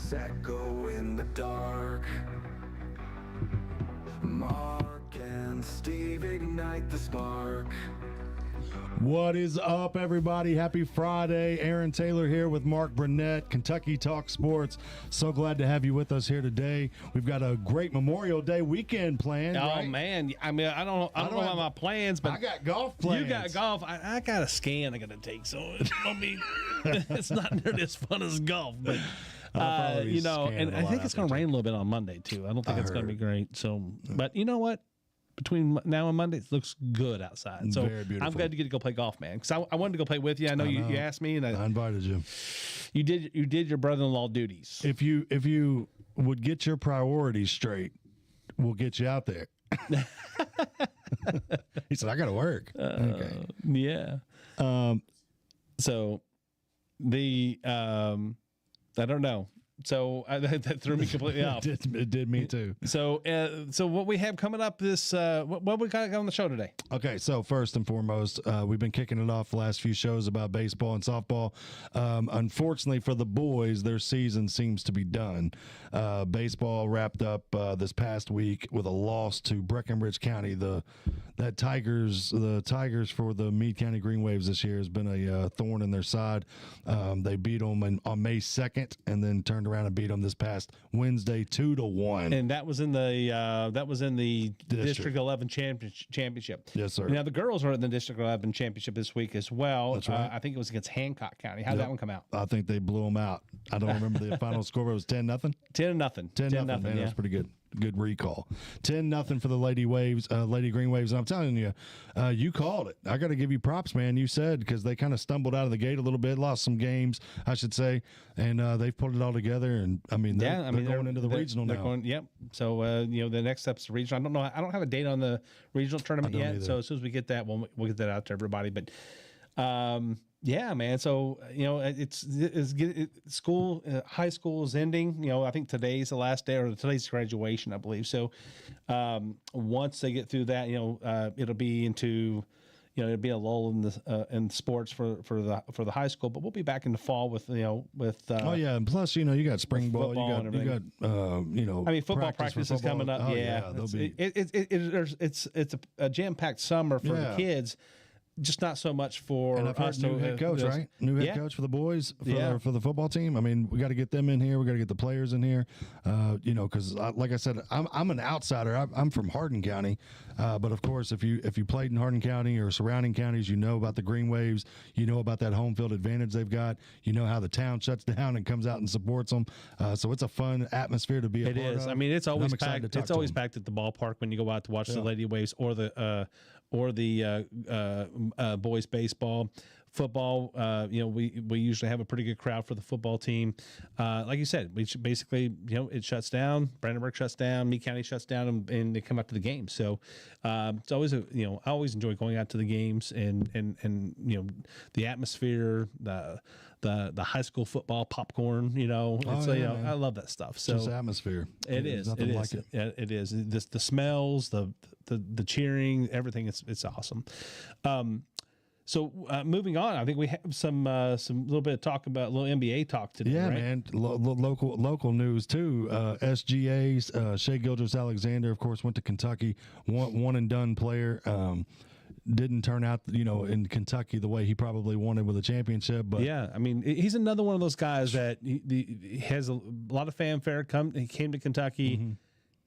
voice echo in the dark. Mark and Steve ignite the spark. What is up, everybody? Happy Friday. Aaron Taylor here with Mark Burnett, Kentucky Talk Sports. So glad to have you with us here today. We've got a great Memorial Day weekend planned. Oh, right? man. I mean, I don't know about my plans, but I got golf plans. You got golf. I got a scan I got to take, so it's not nearly as fun as golf, but and I think it's going to rain a little bit on Monday too. I don't think it's going to be great. So, but you know what? Between now and Monday, it looks good outside. So I'm glad to get to go play golf, man. Because I wanted to go play with you. I know you asked me, and I invited you. You did your brother-in-law duties. If you would get your priorities straight, we'll get you out there. He said, "I got to work." Okay. Yeah. So the I don't know. So that threw me completely off. It did me too. So what we have coming up this what we got on the show today? Okay, so first and foremost, we've been kicking it off the last few shows about baseball and softball. Unfortunately for the boys, their season seems to be done. Baseball wrapped up this past week with a loss to Breckinridge County. The Tigers for the Meade County Green Waves this year has been a thorn in their side. They beat them on May 2nd and then turned around and beat them this past Wednesday 2-1. And that was in the District 11 championship. Yes, sir. Now the girls are in the District 11 championship this week as well. That's right. I think it was against Hancock County. How did that one come out? I think they blew them out. I don't remember the final score, but it was 10-0. 10-0. 10-0. Man, yeah. That's pretty good. Good recall. 10-0 for the Lady Green Waves. And I'm telling you, you called it. I got to give you props, man. You said, because they kind of stumbled out of the gate a little bit, lost some games, I should say, and they've pulled it all together. And I mean, they're going into the regional now. Yep. So the next step's the regional. I don't know. I don't have a date on the regional tournament yet. Either. So as soon as we get that, we'll get that out to everybody. But yeah, man. So school, high school is ending. I think today's the last day, or today's graduation, I believe. So once they get through that, it'll be into, it'll be a lull in sports for the high school. But we'll be back in the fall with. Oh yeah, and plus you got spring ball, you got I mean, football practice is coming up. Oh, yeah, be. It's a jam packed summer for the kids. Just not so much for us. New head coach, right? New head coach for the boys for the football team. I mean, we got to get them in here. We got to get the players in here. Because like I said, I'm an outsider. I'm from Hardin County, but of course, if you played in Hardin County or surrounding counties, you know about the Green Waves. You know about that home field advantage they've got. You know how the town shuts down and comes out and supports them. So it's a fun atmosphere to be a part of. It is. I mean, it's always packed. It's always packed at the ballpark when you go out to watch the Lady Waves or the boys baseball, football. We usually have a pretty good crowd for the football team. Like you said, we should basically, it shuts down. Brandenburg shuts down. Meade County shuts down, and they come out to the games. So it's always I always enjoy going out to the games and the atmosphere, the high school football popcorn. I love that stuff. So just atmosphere. It is. Nothing it like is. it. It is. The smells, the cheering, everything. It's awesome. So moving on, I think we have some little bit of talk about a little NBA talk today. Yeah, right? man. Local news too. SGA's Shea Gilgeous-Alexander, of course, went to Kentucky. One and done player. Didn't turn out, in Kentucky the way he probably wanted with a championship. But yeah, I mean, he's another one of those guys that he has a lot of fanfare. He came to Kentucky. Mm-hmm.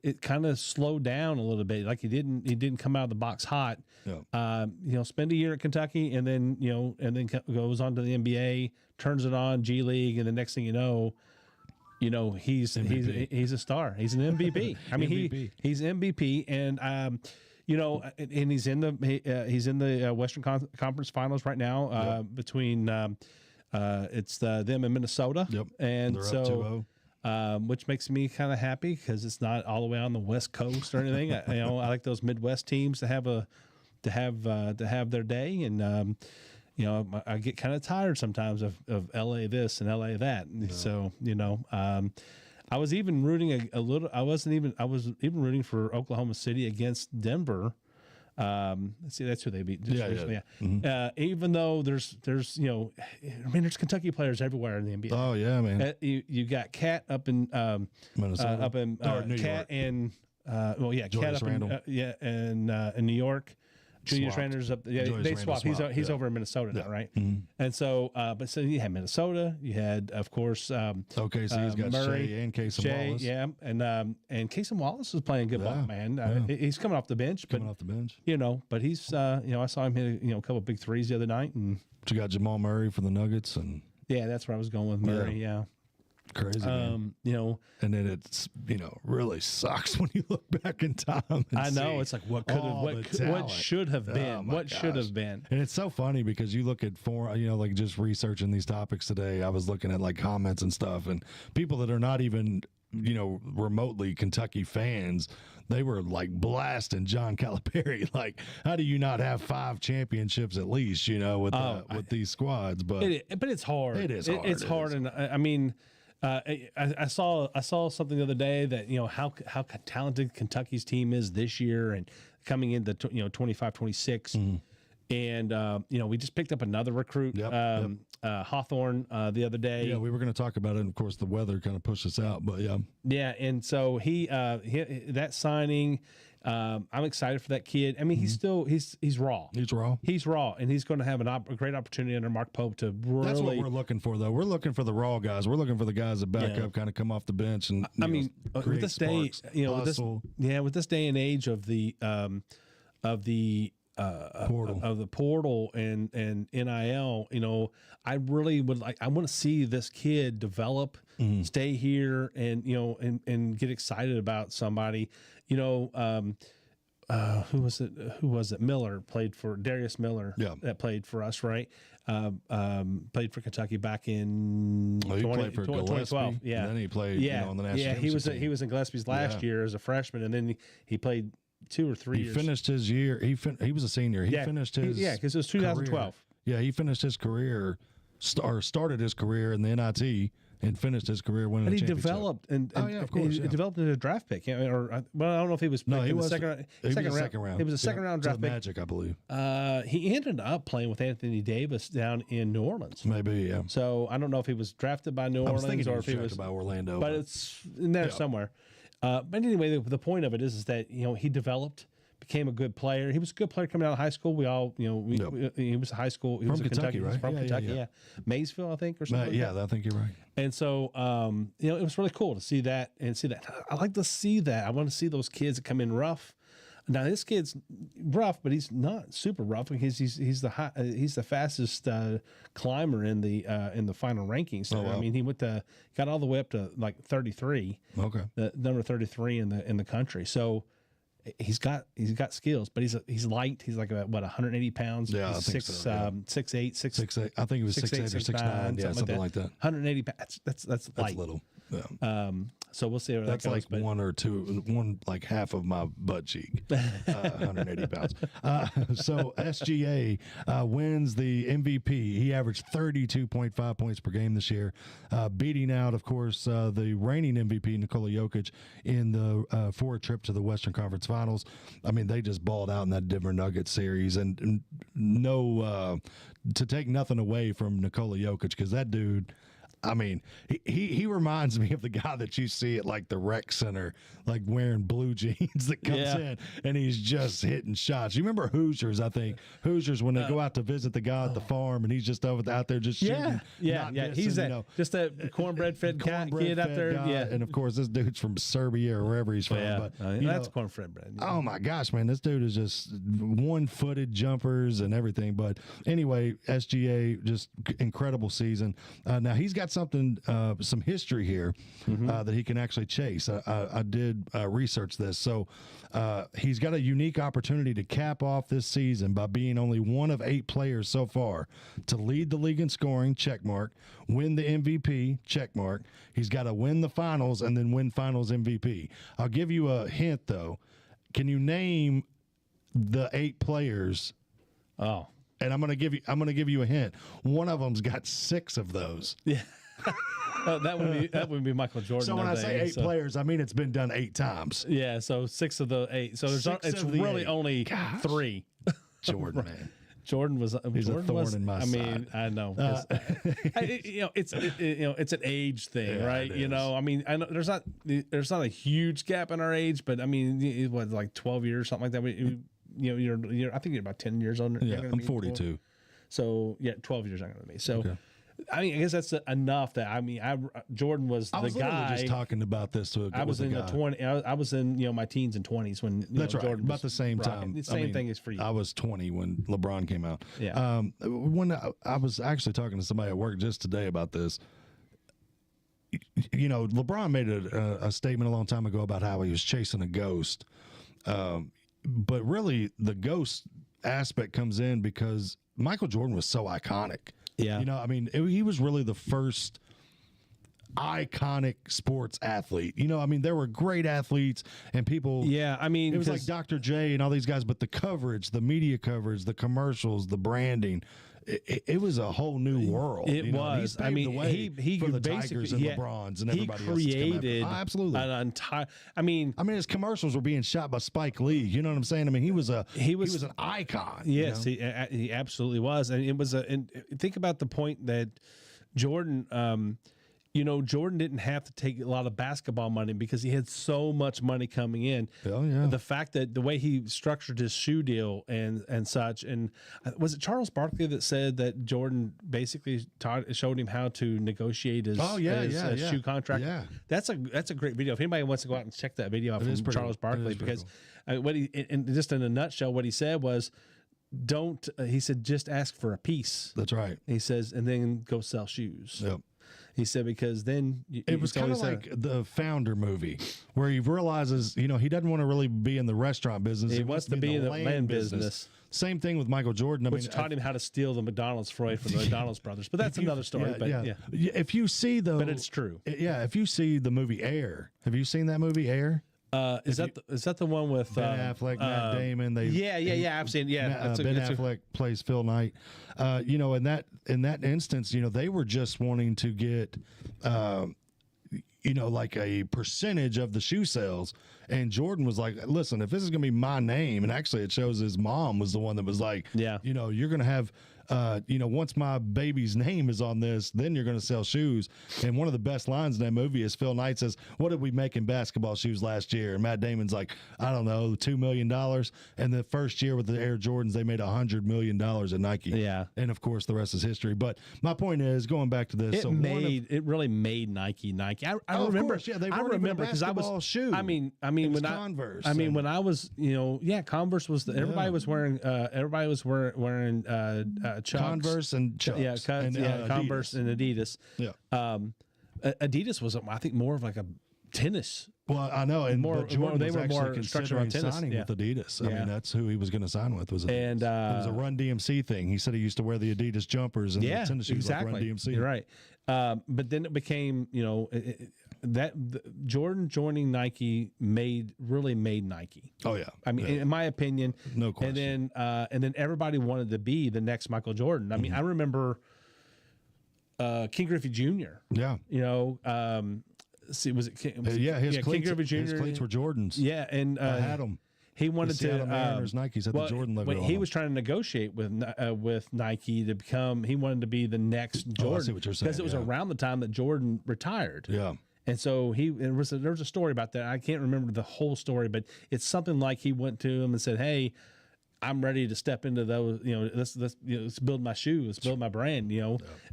It kind of slowed down a little bit. Like he didn't come out of the box hot. Yeah. Spend a year at Kentucky and then goes on to the NBA, turns it on, G League, and the next thing you know, he's a star. He's an MVP. I mean, he's MVP, and and he's in the Western Conference Finals right now. Between it's them and Minnesota. Yep. And they're so. up 2-0. Which makes me kind of happy because it's not all the way on the West Coast or anything. I like those Midwest teams to have their day, and I get kind of tired sometimes of LA this and LA that. Yeah. So I was even rooting I was even rooting for Oklahoma City against Denver Let's see, that's who they beat. Just Yeah, recently, yeah. Even though there's there's Kentucky players everywhere in the NBA. Oh yeah, man. You got Cat up in Minnesota, up in Or New Cat York. and Cat Julius up Randle. in New York. Julius Swapped. Randle's up. Yeah, Julius they Randle swapped. He's yeah. over in Minnesota now, right? Mhm. And so, but so you had Minnesota. You had, of course, OKC's got Murray, Shea and Casey Jay, Wallace yeah, and Casey Wallace is playing good ball, man. He's coming off the bench, coming off the bench. but he's I saw him hit a couple of big threes the other night, and But you got Jamal Murray for the Nuggets, and yeah, that's where I was going with Murray. Yeah, crazy. Man. And then it's really sucks when you look back in time. And I know see it's like what could have, all the what talent. should have been, my what should gosh. have been. And it's so funny because you look at like just researching these topics today. I was looking at like comments and stuff, and people that are not even remotely Kentucky fans, they were like blasting John Calipari. Like, how do you not have 5 championships at least? With these squads, but It's hard. It is hard. It's It hard, is. and I mean, I saw something the other day that how talented Kentucky's team is this year and coming into 25, 26. And we just picked up another recruit, Yep, Hawthorne, the other day. yeah, we were going to talk about it. And of course, the weather kind of pushed us out, but yeah. Yeah, and so he that signing, I'm excited for that kid. I mean, he's still he's raw. He's raw. He's raw, and he's going to have a great opportunity under Mark Pope to really. That's what we're looking for, though. We're looking for the raw guys. We're looking for the guys that back Yeah. up, kind of come off the bench, and with create this day, sparks, with this day and age of the portal. of the portal and NIL, I really would like. I want to see this kid develop, stay here, and and get excited about somebody. Who was it? Who was it? Miller played for Darius Miller. Yeah. That played for us, right? Played for Kentucky back in Well, he played for 2012. Gillespie, Yeah, and then he played on the national he was championship team. he was in Gillespie's last year as a freshman, and then he played 2 or 3 He years. finished his year. He was a senior. He finished his because it was 2012. career. Yeah, he finished his career, started his career in the NIT, and finished his career winning But a he championship. developed and of course, he yeah. developed into a draft pick. I don't know if he was. No, picked he in the was second round. He was a second round. He was a second round to draft the pick. Magic, I believe. He ended up playing with Anthony Davis down in New Orleans. Maybe, yeah. So I don't know if he was drafted by New I was Orleans thinking or if he was drafted by Orlando, but it's in there somewhere. But anyway, the point of it is that he developed, became a good player. He was a good player coming out of high school. We all he was a high school. He From was a Kentucky, Kentucky, right? From Yeah, Kentucky, yeah. Maysville, I think, or something. yeah, I think you're right. And so, it was really cool to see that and see that. I like to see that. I want to see those kids that come in rough. Now this kid's rough, but he's not super rough because he's the fastest climber in the final rankings. So, wow. I mean, he got all the way up to like 33. Okay. The number 33 in the country. So he's got skills, but he's light. He's like 180 pounds. Yeah, he's I think so, yeah. 6'8", 6'8". I think he was 6'8" or 6'9". Yeah, something like that. 180 pounds. That's light. That's little. Yeah. So we'll see where That's that goes. like one like half of my butt cheek, 180 pounds. So SGA wins the MVP. He averaged 32.5 points per game this year, beating out, of course, the reigning MVP Nikola Jokic in the for a trip to the Western Conference Finals. I mean, they just balled out in that Denver Nuggets series, and no to take nothing away from Nikola Jokic, because that dude. I mean, he reminds me of the guy that you see at like the rec center, like wearing blue jeans that comes in and he's just hitting shots. You remember Hoosiers? I think Hoosiers when they go out to visit the guy at the farm and he's just out there just shooting. Yeah. He's just that cornbread fed kid out there. Guy. Yeah, and of course this dude's from Serbia or wherever he's from. But that's cornbread bread. Yeah. Oh my gosh, man, this dude is just one-footed jumpers and everything. But anyway, SGA just incredible season. Now he's got something, some history here that he can actually chase. I did research this. So he's got a unique opportunity to cap off this season by being only one of 8 players so far to lead the league in scoring, check mark, win the MVP, check mark. He's got to win the finals and then win finals MVP. I'll give you a hint, though. Can you name the 8 players? Oh. And I'm gonna give you a hint. One of them's got 6 of those. Yeah. That would be Michael Jordan. So when I say 8 players, I mean it's been done 8 times. Yeah, so 6 of the 8. So it's really 8. only 3. Jordan, man. Jordan was. He's Jordan a thorn was, in my side. I know. It's an age thing, Yeah, right? it is. I mean, I know there's not a huge gap in our age, but I mean, it was like 12 years, something like that. You're I think you're about 10 years older. Yeah, I'm 42. So yeah, 12 years younger than me. So. Okay. I mean, I guess that's enough. Jordan was the was guy. just talking about this to a I was in the 20. I was in my teens and 20s when That's right. Jordan About was the same rocking. time. The same thing as for you. I was 20 when LeBron came out. Yeah. When I was actually talking to somebody at work just today about this. LeBron made a statement a long time ago about how he was chasing a ghost, but really the ghost aspect comes in because Michael Jordan was so iconic. Yeah. He was really the first iconic sports athlete. There were great athletes and people. Yeah, I mean, it was like Dr. J and all these guys, but the coverage, the media coverage, the commercials, the branding, it was a whole new world. It was. He paved the way he for the basically Tigers and LeBrons and everybody else. He created absolutely an entire. His commercials were being shot by Spike Lee. You know what I'm saying? He was an icon. Yes, he absolutely was, and it was And think about the point that Jordan. Jordan didn't have to take a lot of basketball money because he had so much money coming in. Oh, yeah. The fact that the way he structured his shoe deal and such, and was it Charles Barkley that said that Jordan basically showed him how to negotiate his shoe contract? Yeah. That's a great video. If anybody wants to go out and check that video out from Charles Barkley, because what just in a nutshell, what he said was, he said, just ask for a piece. That's right. He says, and then go sell shoes. Yep. He said, because then it was kind of like the Founder movie where he realizes, he doesn't want to really be in the restaurant business. He wants to be in the land business. Same thing with Michael Jordan. Which taught him how to steal the McDonald's Freud from the McDonald's brothers. But that's another story. Yeah. If you see but it's true. Yeah. If you see the movie Air, have you seen that movie Air? Is that the one with Ben Affleck, Matt Damon? I've seen. Yeah, Ben Affleck plays Phil Knight. In that instance, they were just wanting to get, like a percentage of the shoe sales. And Jordan was like, "Listen, if this is going to be my name," and actually it shows his mom was the one that was like, "Yeah, you're going to have." Once my baby's name is on this, then you're going to sell shoes. And one of the best lines in that movie is Phil Knight says, "What did we make in basketball shoes last year?" And Matt Damon's like, "I don't know, $2 million." And the first year with the Air Jordans, they made $100 million at Nike. Yeah. And of course, the rest is history. But my point is, going back to this, it really made Nike. I remember. Course, yeah, they I remember because I was shoe. I mean, when Converse. when I was, Converse was everybody was wearing Chucks. Converse and Chucks. Converse and Adidas. Yeah. Adidas was, I think, more of like a tennis. Well, I know, and Jordan they was were more actually structured on considering tennis. signing with Adidas. I mean, that's who he was going to sign with. Was Adidas. And it was a Run DMC thing. He said he used to wear the Adidas jumpers and the tennis shoes like Run DMC. You're right. But then it became, Jordan joining Nike really made Nike. Oh yeah. I mean, in my opinion, no question. And then everybody wanted to be the next Michael Jordan. I mean, I remember King Griffey Jr. Yeah. Was it King? His cleats, King Griffey Jr. His cleats were Jordans. Yeah, and I had them. He wanted to Mariners Nikes had the Jordan logo. He was trying to negotiate with Nike to become. He wanted to be the next Jordan. I see what you're saying. Because it was around the time that Jordan retired. Yeah. And so there was a story about that. I can't remember the whole story, but it's something like he went to him and said, "Hey, I'm ready to step into those. Let's build my shoe. Let's build my brand.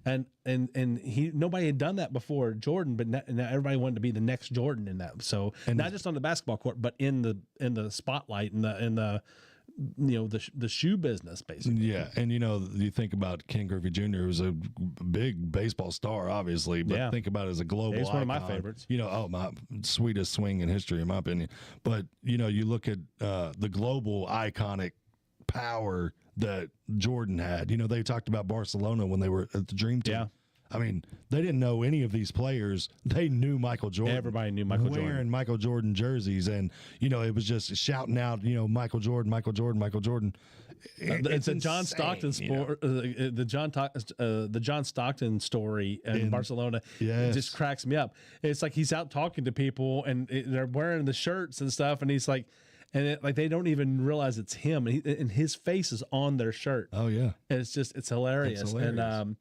And nobody had done that before Jordan, but now everybody wanted to be the next Jordan in that. So not just on the basketball court, but in the spotlight and the shoe business basically. Yeah, and you think about Ken Griffey Jr., who was a big baseball star, obviously, but think about it as a global He's one icon. of my favorites. My sweetest swing in history, in my opinion. But you look at the global iconic power that Jordan had. They talked about Barcelona when they were at the Dream Team. Yeah. I mean, they didn't know any of these players. They knew Michael Jordan. Everybody knew Michael Jordan. Wearing Michael Jordan jerseys, and it was just shouting out, Michael Jordan, Michael Jordan, Michael Jordan. It's a John Stockton sport. The John Stockton story in Barcelona. It just cracks me up. It's like he's out talking to people, and they're wearing the shirts and stuff, and he's like, like they don't even realize it's him, and his face is on their shirt. Oh yeah, and it's hilarious. It's hilarious.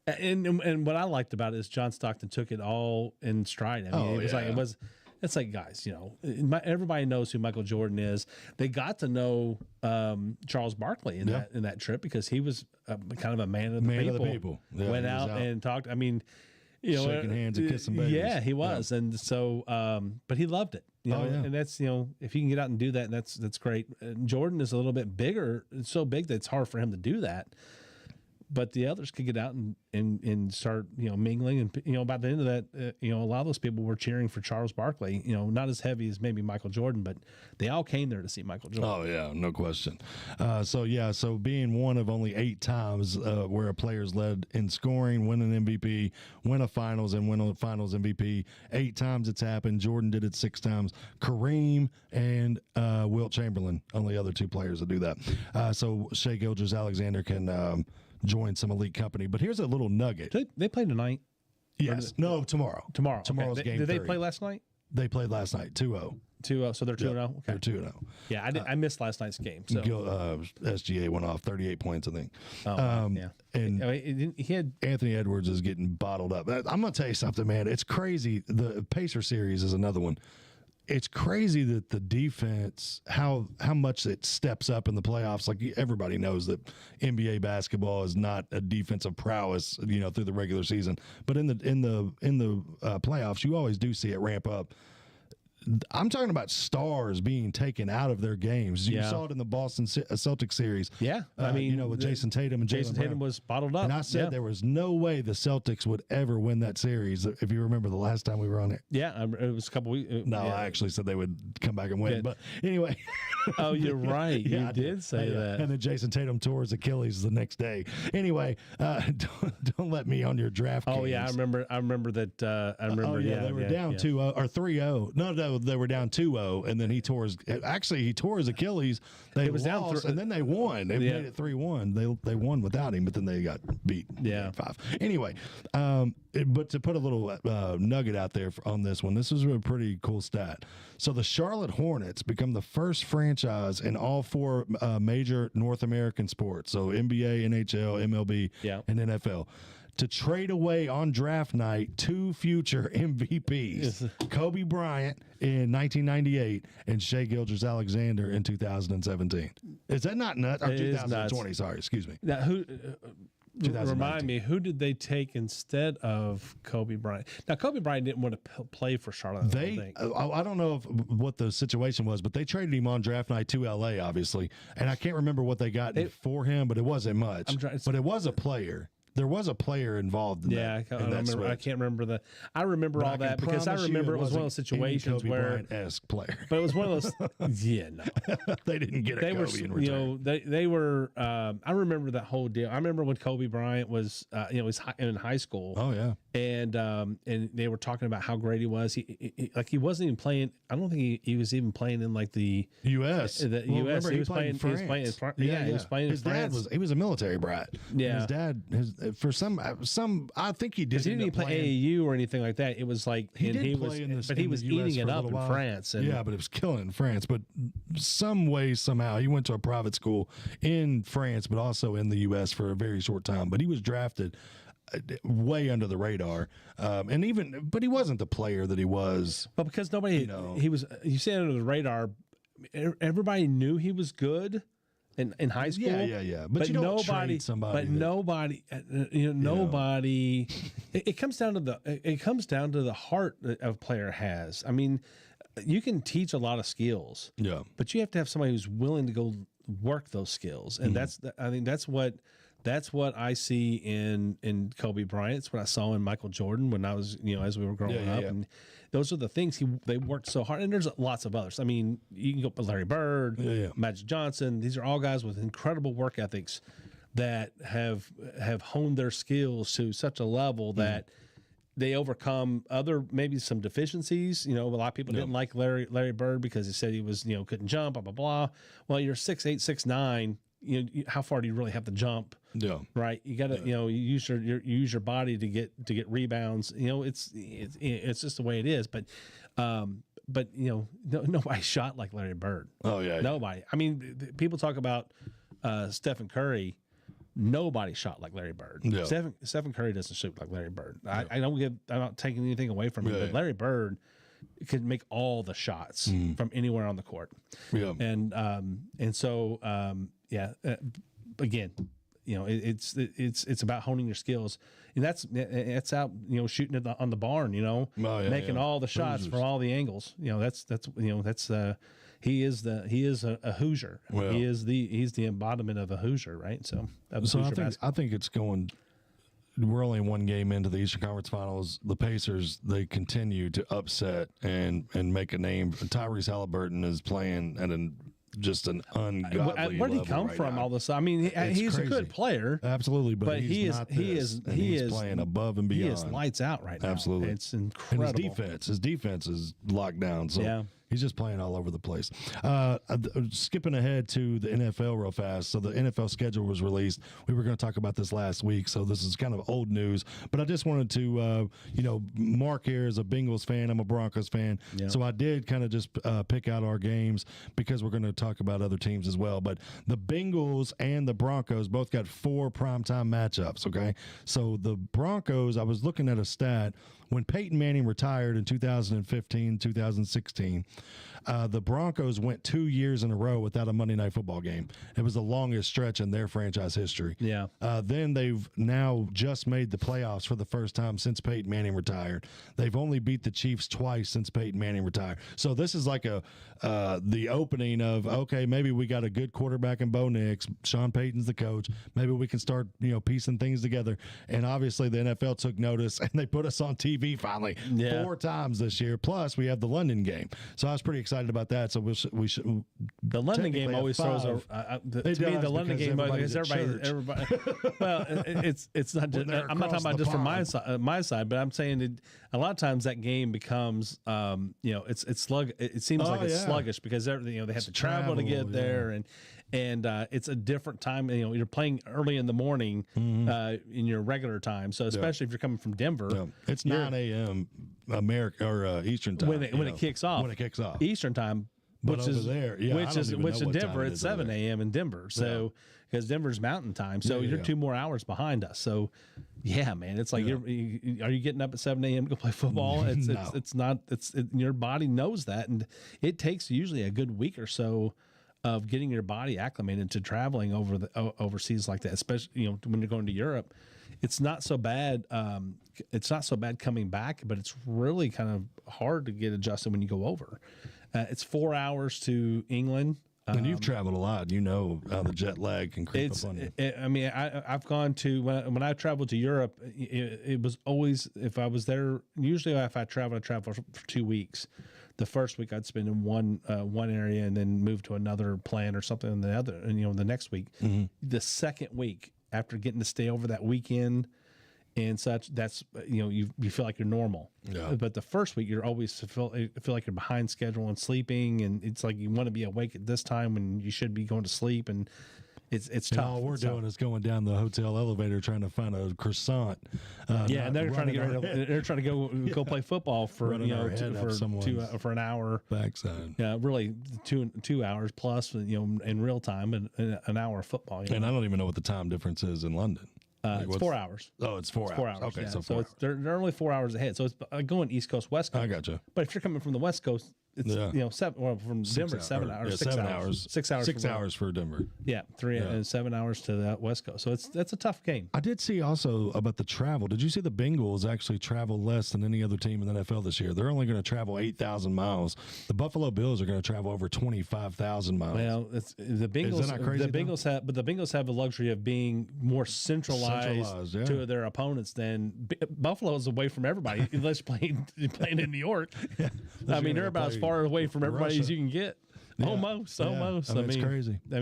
And what I liked about it is John Stockton took it all in stride. I mean, it's like, guys, everybody knows who Michael Jordan is. They got to know Charles Barkley in that trip because he was kind of a man of the people. Yeah, went out and talked. I mean, shaking hands and kissing babies. Yeah, he was, and so, but he loved it. And that's if you can get out and do that, that's great. Jordan is a little bit bigger. It's so big that it's hard for him to do that. But the others could get out and start mingling, and by the end of that a lot of those people were cheering for Charles Barkley. Not as heavy as maybe Michael Jordan, but they all came there to see Michael Jordan. Oh yeah, no question. So being one of only 8 times where a player's led in scoring, win an MVP, win a finals, and win a finals MVP, 8 times it's happened. Jordan did it 6 times. Kareem and Wilt Chamberlain, only other 2 players that do that. So Shai Gilgeous-Alexander can join some elite company. But here's a little nugget. They play tonight? Yes. No, tomorrow. Tomorrow's game. Did they play last night? They played last night, 2-0. 2-0, so they're 2-0? Okay. They're 2-0. Yeah, I missed last night's game. So SGA went off 38 points, I think. Yeah. And he had Anthony Edwards is getting bottled up. I'm going to tell you something, man. It's crazy. The Pacer series is another one. It's crazy that the defense, how much it steps up in the playoffs. Like everybody knows that NBA basketball is not a defensive prowess, through the regular season. But in the playoffs, you always do see it ramp up. I'm talking about stars being taken out of their games. You saw it in the Boston Celtics series. Yeah, I mean, with Jason Tatum and Jason Tatum Brown. was bottled up. And I said there was no way the Celtics would ever win that series. If you remember the last time we were on it. Yeah, it was a couple weeks. No, I actually said they would come back and win. But anyway. Oh, you're right. You did say that. And then Jason Tatum tore his Achilles the next day. Anyway, don't let me on your draft. Oh yeah, I remember that. I remember. They were down 2-0 or 3-0. No, they were down 2-0, and then he tore his Achilles. They lost, and then they won. They made it 3-1. They won without him, but then they got beat. 5. Anyway, but to put a little nugget out there on this one, this is a pretty cool stat. So the Charlotte Hornets become the first franchise in all 4 major North American sports, so NBA, NHL, MLB, and NFL, to trade away on draft night 2 future MVPs, Kobe Bryant in 1998 and Shai Gilgeous-Alexander in 2017. Is that not nuts? Or 2020, sorry, excuse me. Now, remind me, who did they take instead of Kobe Bryant? Now, Kobe Bryant didn't want to play for Charlotte. I don't know what the situation was, but they traded him on draft night to LA, obviously. And I can't remember what they got for him, but it wasn't much. But it was a player. There was a player involved in that. I can't remember I remember all that because I remember it was one of those situations Kobe where Bryant-esque player. But it was one of those. They didn't get a Kobe in return. They were. I remember that whole deal. I remember when Kobe Bryant was, was in high school. Oh yeah. And they were talking about how great he was. He wasn't even playing. I don't think he was even playing in like the U.S. U.S. He was playing in France. He was playing in France. He was a military brat. Yeah. His dad, for some, I think he did. He didn't even play AAU or anything like that. It was like he was eating it up in France. But it was killing in France. But some way, somehow, he went to a private school in France, but also in the U.S. for a very short time. But he was drafted way under the radar, but he wasn't the player that he was. But because nobody, he was. You say under the radar, everybody knew he was good. In high school, yeah. But you don't trade somebody. But nobody. It comes down to the heart that a player has. I mean, you can teach a lot of skills. Yeah. But you have to have somebody who's willing to go work those skills, and that's what I see in Kobe Bryant. It's what I saw in Michael Jordan when I was, as we were growing up. And those are the things they worked so hard. And there's lots of others. I mean, you can go Larry Bird, Magic Johnson. These are all guys with incredible work ethics. that have honed their skills to such a level that they overcome other maybe some deficiencies. You know, a lot of people didn't like Larry Bird because he said he was, you know, couldn't jump, blah blah blah. Well, you're 6'8", 6'9". How far do you really have to jump? Yeah, right. You got to you use your body to get rebounds. You know, it's just the way it is. But nobody shot like Larry Bird. Oh yeah, nobody. I mean, people talk about Stephen Curry. Nobody shot like Larry Bird. Yeah. Stephen Curry doesn't shoot like Larry Bird. I'm not taking anything away from him, but Larry Bird could make all the shots from anywhere on the court. Yeah. And so again, you know, it's about honing your skills, and that's out, you know, shooting it on the barn, you know, making all the shots from all the angles. You know, he is a Hoosier. Well, he's the embodiment of a Hoosier, right? So I think it's going. We're only one game into the Eastern Conference Finals. The Pacers, they continue to upset and make a name. Tyrese Halliburton is playing at just an ungodly where did he come right from now. All this? I mean, he's crazy. A good player, absolutely, but he is playing above and beyond. He is lights out right now. Absolutely, it's incredible. And his defense is locked down. So he's just playing all over the place. Skipping ahead to the NFL real fast. So the NFL schedule was released. We were going to talk about this last week, so this is kind of old news. But I just wanted to, Mark here is a Bengals fan. I'm a Broncos fan. Yeah. So I did kind of just pick out our games because we're going to talk about other teams as well. But the Bengals and the Broncos both got 4 primetime matchups, okay? So the Broncos, I was looking at a stat. When Peyton Manning retired in 2015, 2016, the Broncos went 2 years in a row without a Monday Night Football game. It was the longest stretch in their franchise history. Yeah. Then they've now just made the playoffs for the first time since Peyton Manning retired. They've only beat the Chiefs twice since Peyton Manning retired. So this is like the opening of, okay, maybe we got a good quarterback in Bo Nix. Sean Payton's the coach. Maybe we can start, piecing things together. And obviously the NFL took notice and they put us on TV finally 4 times this year. Plus, we have the London game, so I was pretty excited about that. So we should. The London game always throws to me. The London game because everybody. Well, it's not. I'm not talking about just from my side, but I'm saying that a lot of times that game becomes, it's slug. It seems like it's sluggish because they have to travel to get there and it's a different time. You're playing early in the morning in your regular time. So especially if you're coming from Denver, it's 9 a.m. America or Eastern time when it kicks off. When it kicks off, Eastern time, which is in Denver, it's 7 a.m. in Denver. So because Denver's mountain time, so you're 2 more hours behind us. So yeah, man, it's like are you getting up at 7 a.m. to go play football? It's not. Your body knows that, and it takes usually a good week or so of getting your body acclimated to traveling overseas like that, especially when you're going to Europe. It's not so bad. It's not so bad coming back, but it's really kind of hard to get adjusted when you go over. It's 4 hours to England. And you've traveled a lot. How the jet lag can creep up on you. I've gone to when I traveled to Europe. It was always, if I was there. Usually, if I travel for 2 weeks. The first week I'd spend in one area and then move to another plant or something in the other, and the next week. Mm-hmm. The second week after getting to stay over that weekend and such, that's you feel like you're normal. Yeah. But the first week you're always feel like you're behind schedule and sleeping, and it's like you want to be awake at this time when you should be going to sleep, and it's tough. All we're doing is going down the hotel elevator trying to find a croissant. And they're trying to get ready. They're trying to go play football for for an hour backside. Yeah, really 2 hours plus in real time and an hour of football. And I don't even know what the time difference is in London. It's 4 hours. Oh, it's 4 hours. Okay, yeah. so they're only 4 hours ahead. So it's going East Coast, West Coast. I gotcha. But if you're coming from the West Coast, it's from Denver, 7 hours. 6 hours. 6 hours. 6 hours for Denver. Yeah, 3 and 7 hours to the West Coast. So that's a tough game. I did see also about the travel. Did you see the Bengals actually travel less than any other team in the NFL this year? They're only going to travel 8,000 miles. The Buffalo Bills are going to travel over 25,000 miles. Well, the Bengals. Is that not crazy, the Bengals have the luxury of being more centralized to their opponents than Buffalo's away from everybody unless you're playing in New York. They're about as far away from everybody as you can get. Yeah. Almost. I mean, it's crazy. So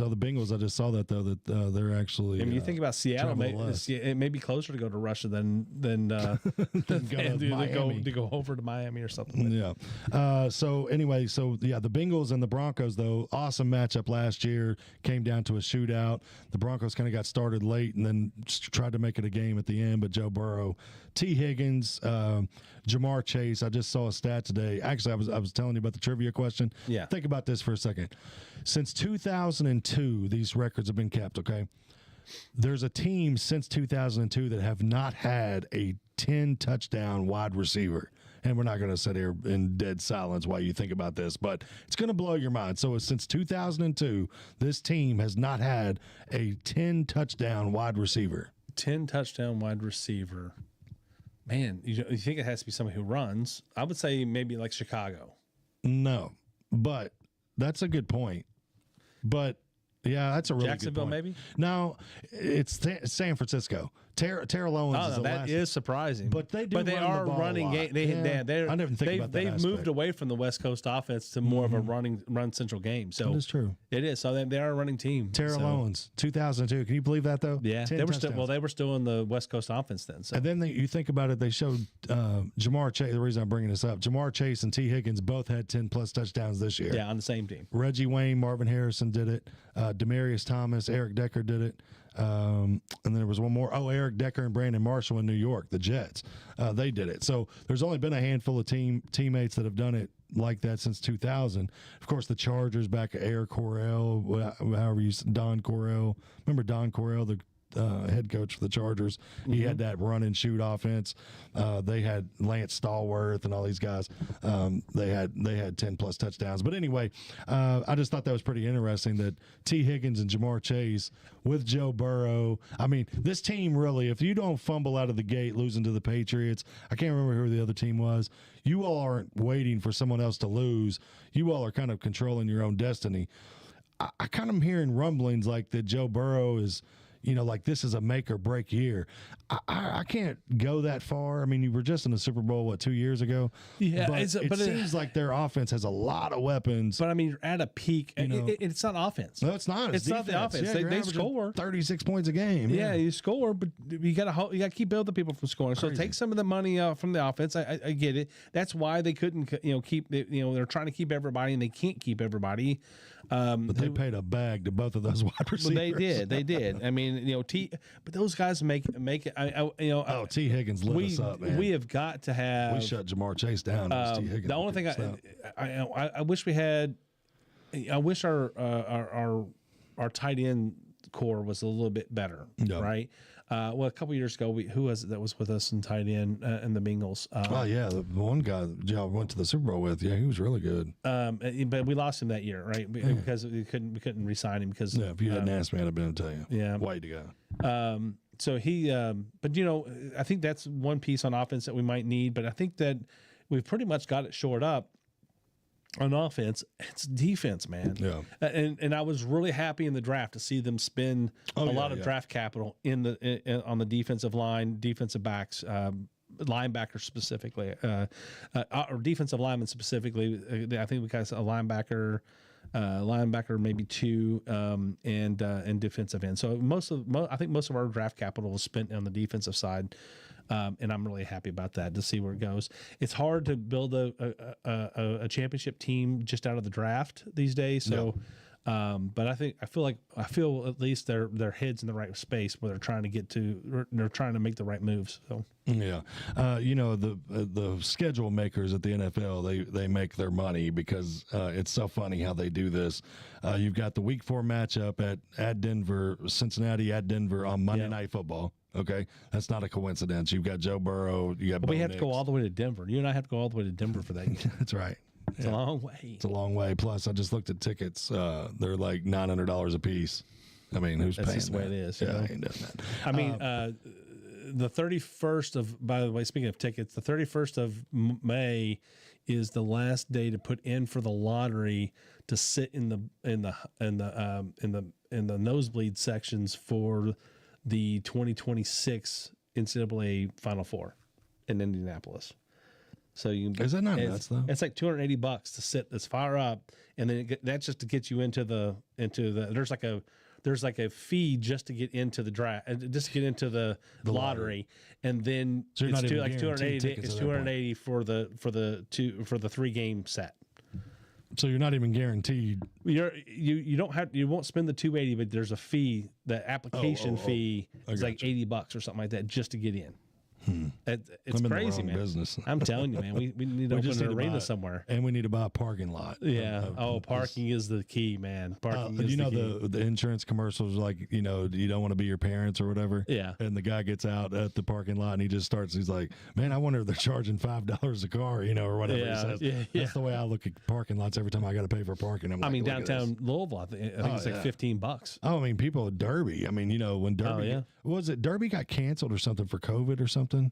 the Bengals. I just saw that though that they're actually. I mean, you think about Seattle. It may be closer to go to Russia than go to go over to Miami or something. Yeah. So anyway, the Bengals and the Broncos though, awesome matchup last year. Came down to a shootout. The Broncos kind of got started late and then tried to make it a game at the end, but Joe Burrow, T. Higgins, Jamar Chase. I just saw a stat today. Actually, I was telling you about the trivia question. Yeah. Think about this for a second. Since 2002, these records have been kept, okay? There's a team since 2002 that have not had a 10-touchdown wide receiver. And we're not going to sit here in dead silence while you think about this, but it's going to blow your mind. So since 2002, this team has not had a 10-touchdown wide receiver. 10-touchdown wide receiver. Man, you think it has to be somebody who runs. I would say maybe like Chicago. No, but that's a good point. But yeah, that's a really Jacksonville, good point. maybe? No, it's San Francisco. Terrell Owens. That is surprising. But they are running game. I never think about that. They've moved away from the West Coast offense to more of a run central game. So that is true. It is. So they are a running team. Terrell Owens, 2002. Can you believe that though? Yeah, they were still in the West Coast offense then. So. And then you think about it. They showed Jamar Chase. The reason I'm bringing this up, Jamar Chase and T. Higgins both had 10+ touchdowns this year. Yeah, on the same team. Reggie Wayne, Marvin Harrison did it. Demarius Thomas, Eric Decker did it. And then there was one more. Oh, Eric Decker and Brandon Marshall in New York, the Jets. They did it. So there's only been a handful of teammates that have done it like that since 2000. Of course, the Chargers back at Eric Correll, Don Correll. Remember Don Correll, the head coach for the Chargers? He had that run and shoot offense. They had Lance Stallworth and all these guys. They had 10+ touchdowns. But anyway, I just thought that was pretty interesting that T. Higgins and Jamar Chase with Joe Burrow. I mean, this team really, if you don't fumble out of the gate losing to the Patriots, I can't remember who the other team was. You all aren't waiting for someone else to lose. You all are kind of controlling your own destiny. I kind of am hearing rumblings like that Joe Burrow is, like this is a make or break year. I can't go that far. I mean, you were just in the Super Bowl, 2 years ago? Yeah. But it seems like their offense has a lot of weapons. But I mean, you're at a peak. It's not offense. No, it's not. It's not the offense. Yeah, they score 36 points a game. Yeah, you score, but you got to keep building people from scoring. Crazy. So take some of the money from the offense. I get it. That's why they couldn't, keep. They're trying to keep everybody, and they can't keep everybody. But they paid a bag to both of those wide receivers. Well, they did. I mean, but those guys make it. T. Higgins lit us up, man. We have got to have. We shut Jamar Chase down. T. Higgins. The only thing I wish we had. I wish our tight end core was a little bit better, right? A couple years ago, who was it that was with us in tight end in the Bengals? The one guy y'all went to the Super Bowl with. Yeah, he was really good. But we lost him that year, right? Because we couldn't re-sign him because if you hadn't asked me, I'd have been to tell you. Yeah, way to go. So he, but I think that's one piece on offense that we might need. But I think that we've pretty much got it shored up. On offense, it's defense, man. Yeah, and I was really happy in the draft to see them spend a lot of draft capital on the defensive line, defensive backs, linebackers specifically, or defensive linemen specifically. I think we got a linebacker maybe two, and defensive end. So I think most of our draft capital was spent on the defensive side. And I'm really happy about that to see where it goes. It's hard to build a championship team just out of the draft these days. So, but I feel at least their heads in the right space where they're trying to get to. They're trying to make the right moves. So yeah, the schedule makers at the NFL they make their money because it's so funny how they do this. You've got the Week 4 matchup at Denver, Cincinnati at Denver on Monday Night Football. Okay, that's not a coincidence. You've got Joe Burrow. We have to go all the way to Denver. You and I have to go all the way to Denver for that game. That's right. It's a long way. It's a long way. Plus, I just looked at tickets. They're like $900 a piece. I mean, who's paying? That's just the way it is. Yeah, I ain't doing that. I mean, the 31st of. By the way, speaking of tickets, the 31st of May is the last day to put in for the lottery to sit in the nosebleed sections for the 2026 NCAA Final Four in Indianapolis. So you Is that not nuts though? It's like $280 to sit as far up, and then that's just to get you into the there's like a fee just to get into the draft, just to get into the lottery, and then So it's not even like guaranteed 280. tickets It's at that point. 280 for the 3-game set. So you're not even guaranteed. You won't spend the 280, but there's a fee. The application fee is like $80 or something like that just to get in. It's I'm in crazy, the wrong man. business. I'm telling you, man. We need to open an arena somewhere. And we need to buy a parking lot. Yeah. Parking is the key, man. Parking is the key. the insurance commercials, like, you don't want to be your parents or whatever. Yeah. And the guy gets out at the parking lot and he's like, man, I wonder if they're charging $5 a car, or whatever he says. Yeah. That's the way I look at parking lots every time I got to pay for parking. I'm like, look at downtown this. Louisville, I think it's like $15. Oh, I mean, people at Derby. I mean, when Derby was it Derby got canceled or something for COVID or something? Did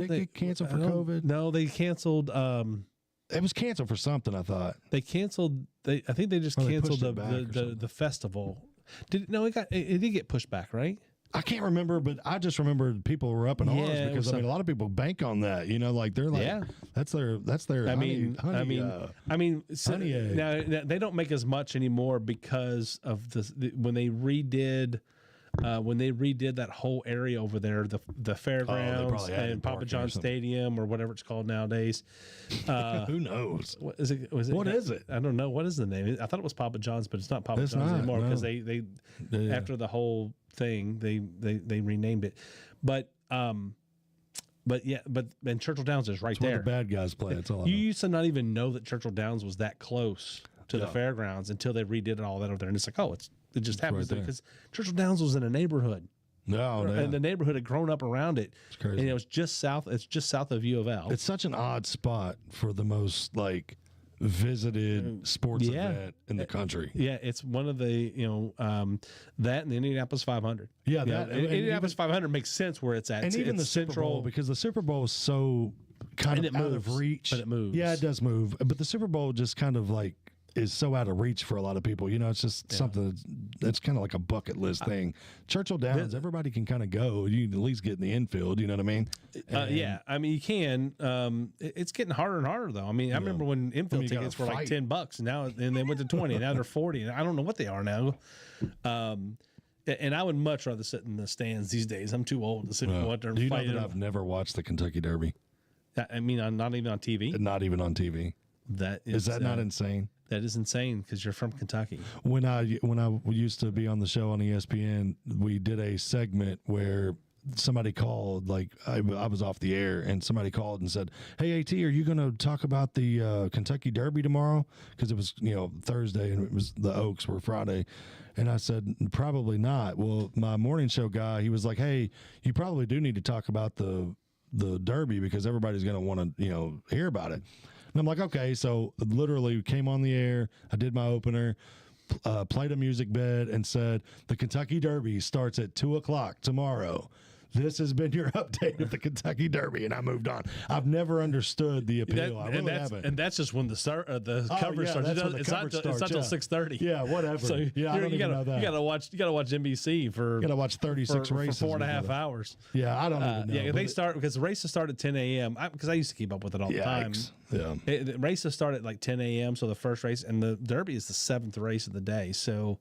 it get canceled for COVID? No, they canceled. It was canceled for something, I thought. They canceled. I think they just They canceled pushed it back or something. the festival. It did get pushed back, right? I can't remember, but I just remember people were up in arms Yeah, because a lot of people bank on that. Like they're like, that's their. honey egg. Now they don't make as much anymore because of when they redid that whole area over there, the fairgrounds probably added and Papa parking or John something. Stadium or whatever it's called nowadays. Who knows? What is it? What is it? I don't know. What is the name? I thought it was Papa John's, but it's not Papa It's John's not, anymore no. because they after the whole thing they renamed it. But Churchill Downs is right It's where there. the bad guys play. That's all. I You know. used to not even know that Churchill Downs was that close to the fairgrounds until they redid all that over there, and it's like, it just happens right there. because Churchill Downs was in a neighborhood. No, And the neighborhood had grown up around it. It's crazy. And it was just south. It's just south of U of L. It's such an odd spot for the most visited sports event in the country. Yeah, it's one of the that and the Indianapolis 500. Yeah, Indianapolis 500 makes sense where it's at, and even the Super Bowl, because the Super Bowl is so kind of out of reach. But it moves. Yeah, it does move. But the Super Bowl just kind of is so out of reach for a lot of people. It's just something that's kind of like a bucket list thing. Churchill Downs, everybody can kind of go. You can at least get in the infield. You know what I mean? I mean, you can. It's getting harder and harder, though. I mean, I remember when infield tickets were like $10, and they went to 20, and now they're 40, and I don't know what they are now. And I would much rather sit in the stands these days. I'm too old to sit and watch them Do you know fight. that I've never watched the Kentucky Derby? I mean, I'm not even on TV. Not even on TV. Is that not insane? That is insane because you're from Kentucky. When I used to be on the show on ESPN, we did a segment where somebody called, I was off the air, and somebody called and said, "Hey, AT, are you going to talk about the Kentucky Derby tomorrow?" Because it was Thursday and it was the Oaks were Friday, and I said probably not. Well, my morning show guy, he was like, "Hey, you probably do need to talk about the Derby because everybody's going to want to hear about it." And I'm like, okay, so literally came on the air. I did my opener, played a music bed, and said the Kentucky Derby starts at 2:00 tomorrow. This has been your update of the Kentucky Derby, and I moved on. I've never understood the appeal. I really haven't. And that's just when the coverage starts. It's not till 6:30. Yeah, whatever. So I don't even know that. You gotta watch NBC for 36 races for 4.5 hours. Yeah, I don't even know. Yeah, they start because the races start at 10 a.m. Because I used to keep up with it all the time. Yeah, the races start at 10 a.m. So the first race, and the Derby is the 7th race of the day. So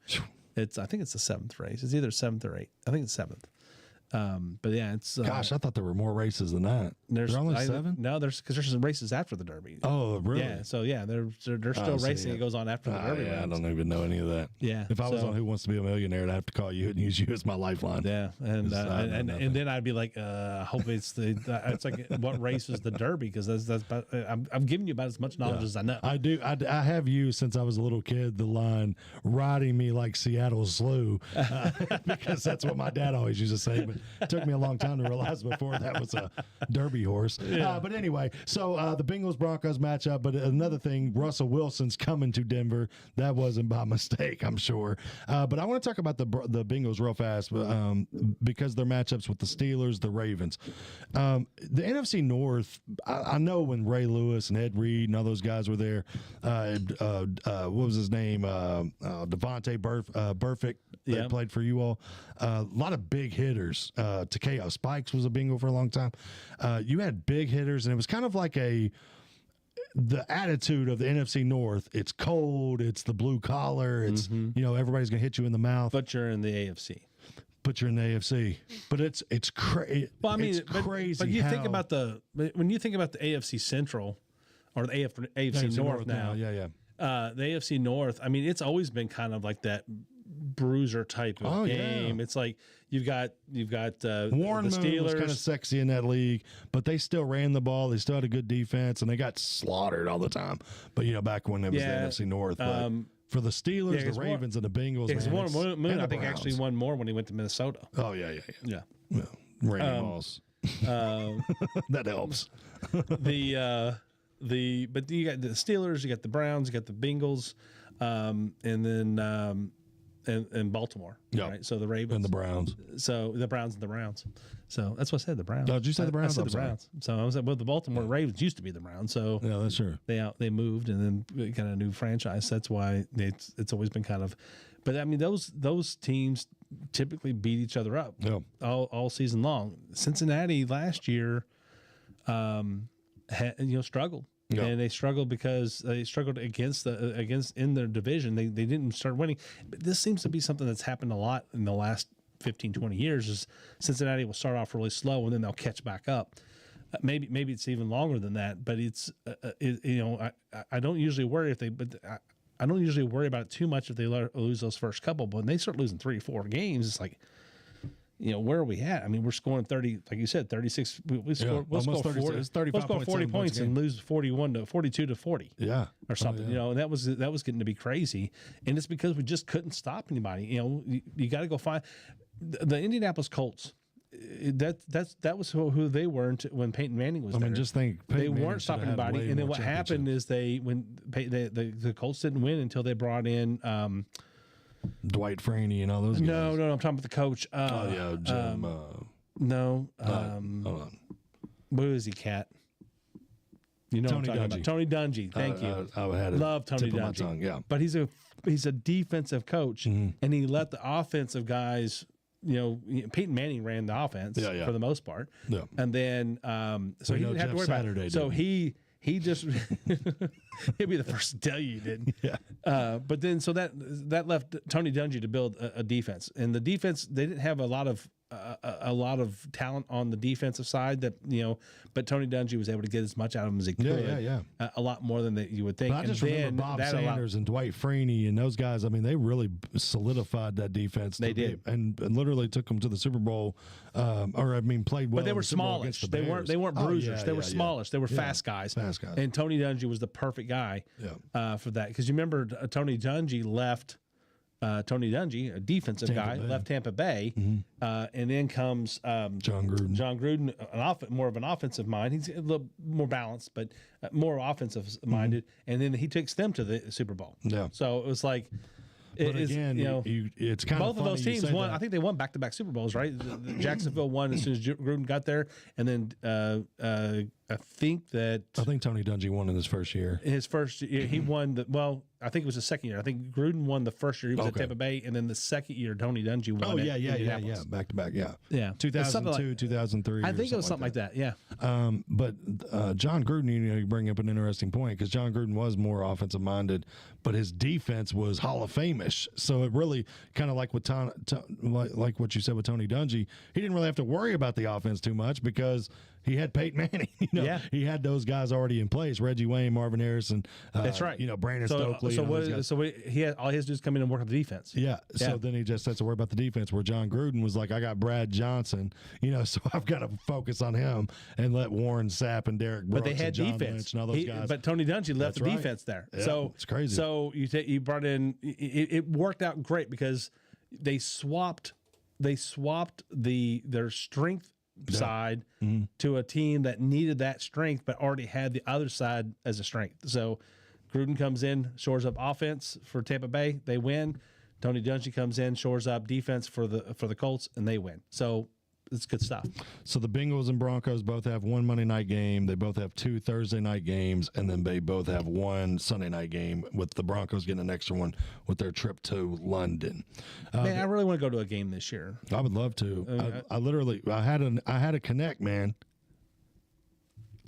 I think it's the 7th race. It's either 7th or 8th. I think it's 7th. But yeah, it's gosh, I thought there were more races than that. There's only 7. No, because there's some races after the Derby. Oh, really? Yeah. So yeah, they're still racing. It goes on after the Derby. Yeah, I don't even know any of that. Yeah. If I was on Who Wants to Be a Millionaire, I'd have to call you and use you as my lifeline. Yeah, and then I'd be like, I hope it's like what race is the Derby, because that's about, I'm giving you about as much knowledge as I know. I do. I have used since I was a little kid the line "riding me like Seattle slew," because that's what my dad always used to say. But it took me a long time to realize before that was a Derby horse. Yeah. But anyway, so the Bengals Broncos matchup. But another thing, Russell Wilson's coming to Denver. That wasn't by mistake, I'm sure. But I want to talk about the Bengals real fast because their matchups with the Steelers, the Ravens, the NFC North. I know when Ray Lewis and Ed Reed and all those guys were there. What was his name? Devontae that played for you all. A lot of big hitters. Takeo Spikes was a bingo for a long time. You had big hitters, and it was kind of like the attitude of the NFC North. It's cold. It's the blue collar. It's everybody's gonna hit you in the mouth. But you're in the AFC. But you're in the AFC. But it's crazy. Well, I mean, it's crazy. But you think about when you think about the AFC Central or the AFC North now. Yeah. The AFC North. I mean, it's always been kind of like that bruiser type of game. It's like you've got Warren the Moon Steelers was kind of sexy in that league, but they still ran the ball. They still had a good defense, and they got slaughtered all the time. But back when it was the NFC North. But for the Steelers, the Ravens, and the Bengals, Warren Moon, I think, Browns. actually won more when he went to Minnesota. Oh yeah. Randy Moss. That helps. But you got the Steelers, you got the Browns, you got the Bengals, and then and Baltimore. Yep. Right. So the Ravens And the Browns. So the Browns and the Browns. So that's what I said. The Browns. Oh, did you say the Browns? I said the Browns. So I was like, well, the Baltimore Ravens used to be the Browns. So yeah, that's true. They moved and then got a new franchise. That's why it's always been kind of. But I mean, those teams typically beat each other up all season long. Cincinnati last year, struggled. Yeah. And they struggled because they struggled against in their division. They didn't start winning. But this seems to be something that's happened a lot in the last 15, 20 years. Is Cincinnati will start off really slow and then they'll catch back up. Maybe it's even longer than that. But it's I don't usually worry I don't usually worry about it too much if they lose those first couple. But when they start losing 3 or 4 games, it's like, where are we at? I mean, we're scoring 30, like you said, 36. We'll score 40 points and lose 42 to 40. Yeah. Or something, and that was getting to be crazy. And it's because we just couldn't stop anybody. You got to go find the Indianapolis Colts. That was who they were when Peyton Manning was there. I mean, just think they weren't stopping anybody. And then what happened is the Colts didn't win until they brought in Dwight Freeney and all those guys. No, I'm talking about the coach. Jim. No. Hold on. Who is he, Cat? You know Tony what I'm talking Dungy. about. Tony Dungy. Thank you. I had Love Tony tip of my Dungy. tongue, yeah. But he's a defensive coach, and he let the offensive guys. Peyton Manning ran the offense for the most part. Yeah. And then so he didn't have to worry about it. So he just he'll be the first to tell you he didn't. Yeah. But then so that left Tony Dungy to build a defense, and the defense they didn't have a lot of talent on the defensive side but Tony Dungy was able to get as much out of him as he could. Yeah. A lot more than you would think. But I just remember Bob Sanders and Dwight Freeney and those guys. I mean, they really solidified that defense. They did, and literally took them to the Super Bowl. Played well. But they were smallish. They weren't bruisers. They were smallish. They were fast guys. And Tony Dungy was the perfect guy for that, because you remember Tony Dungy left. Tony Dungy, a defensive guy, left Tampa Bay, and then comes John Gruden. John Gruden, more of an offensive mind. He's a little more balanced, but more offensive minded. And then he takes them to the Super Bowl. Yeah. So it was like, it's kind both of those teams won. I think they won back-to-back Super Bowls, right? Jacksonville won as soon as Gruden got there, and then I think Tony Dungy won in his first year. His first year, he won I think it was the second year. I think Gruden won the first year. He was at Tampa Bay, and then the second year, Tony Dungy won. Yeah. Back to back, yeah. 2002, 2003. I think it was something like that. Yeah. But John Gruden, you bring up an interesting point, because John Gruden was more offensive minded, but his defense was Hall of Fame-ish. So it really kind of like with like what you said with Tony Dungy, he didn't really have to worry about the offense too much because he had Peyton Manning. He had those guys already in place: Reggie Wayne, Marvin Harrison. That's right. Brandon Stokely. He had all he has to do is come in and work on the defense. Yeah. So then he just has to worry about the defense. Where John Gruden was like, I got Brad Johnson. So I've got to focus on him and let Warren Sapp and Derek Brooks. But they had and John defense. Lynch and all those guys. But Tony Dungy left the defense there. Yeah, so it's crazy. So you brought in. It worked out great because they swapped their strength side to a team that needed that strength but already had the other side as a strength. So Gruden comes in, shores up offense for Tampa Bay, they win. Tony Dungy comes in, shores up defense for the Colts, and they win. So it's good stuff. So the Bengals and Broncos both have one Monday night game. They both have 2 Thursday night games, and then they both have one Sunday night game, with the Broncos getting an extra one with their trip to London. Man, I really want to go to a game this year. I would love to. I literally I had a connect, man.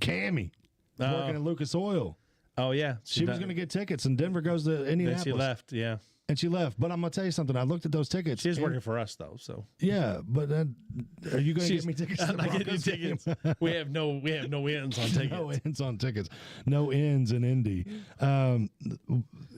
Cammy working at Lucas Oil. Oh yeah, She was going to get tickets, and Denver goes to Indianapolis. Then she left. Yeah, and she left. But I'm going to tell you something. I looked at those tickets. she's working for us though. So yeah, but are you going to get me tickets? I'm not getting you tickets. we have no ends on tickets. No ends on tickets. No ends in Indy.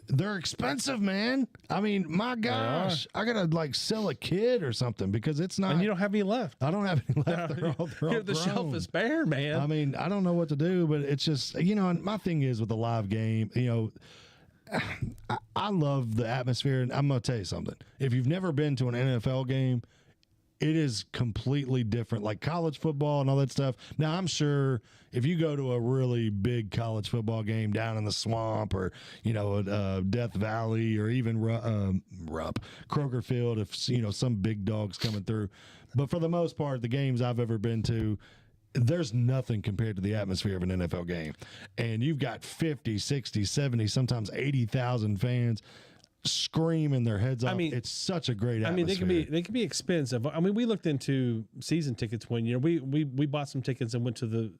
They're expensive, man. I mean, my gosh, I gotta like sell a kid or something because it's not. And you don't have any left. I don't have any left. They're all The grown. shelf is bare, man. I mean, I don't know what to do, but it's just, and my thing is with the live game, I love the atmosphere, and I'm gonna tell you something. If you've never been to an NFL game, it is completely different, like college football and all that stuff. Now, I'm sure if you go to a really big college football game down in the swamp or, Death Valley or even Kroger Field, if, some big dog's coming through. But for the most part, the games I've ever been to, there's nothing compared to the atmosphere of an NFL game. And you've got 50, 60, 70, sometimes 80,000 fans screaming their heads off. It's such a great atmosphere. They can be expensive. I mean, we looked into season tickets one year. We bought some tickets and went to the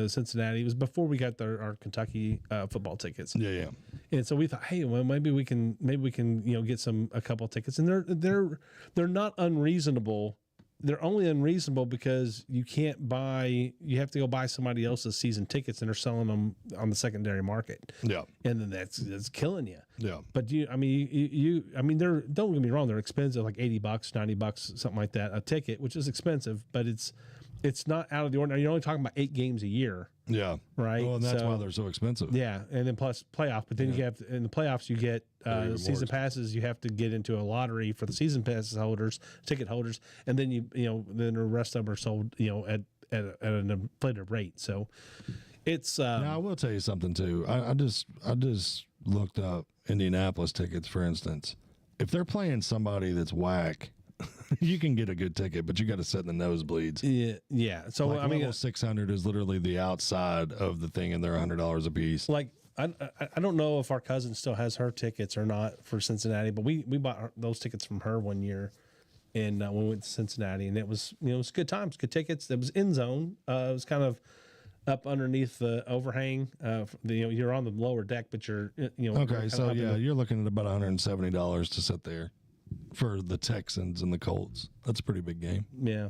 Cincinnati. It was before we got our Kentucky football tickets. Yeah. And so we thought, hey, well, maybe we can get a couple tickets. And they're not unreasonable. They're only unreasonable because you have to go buy somebody else's season tickets, and they're selling them on the secondary market. Yeah. And then that's killing you. Yeah. But they're, don't get me wrong, they're expensive, like $80, $90, something like that, a ticket, which is expensive, but it's not out of the ordinary. You're only talking about 8 games a year. Yeah. Right. Well, and that's why they're so expensive. Yeah. And then plus playoff, but then you have, in the playoffs, you get season more passes. You have to get into a lottery for the season pass holders, ticket holders. And then then the rest of them are sold, at an inflated rate. So it's, now I will tell you something too. I just looked up Indianapolis tickets, for instance. If they're playing somebody that's whack, you can get a good ticket, but you got to sit in the nosebleeds. Yeah. So like level 600 is literally the outside of the thing, and they're $100 a piece. Like I don't know if our cousin still has her tickets or not for Cincinnati, but we bought those tickets from her one year, and when we went to Cincinnati, and it was it was good times, good tickets. It was in zone. It was kind of up underneath the overhang. You're on the lower deck, but you're okay. So you're looking at about $170 to sit there for the Texans and the Colts. That's a pretty big game. Yeah.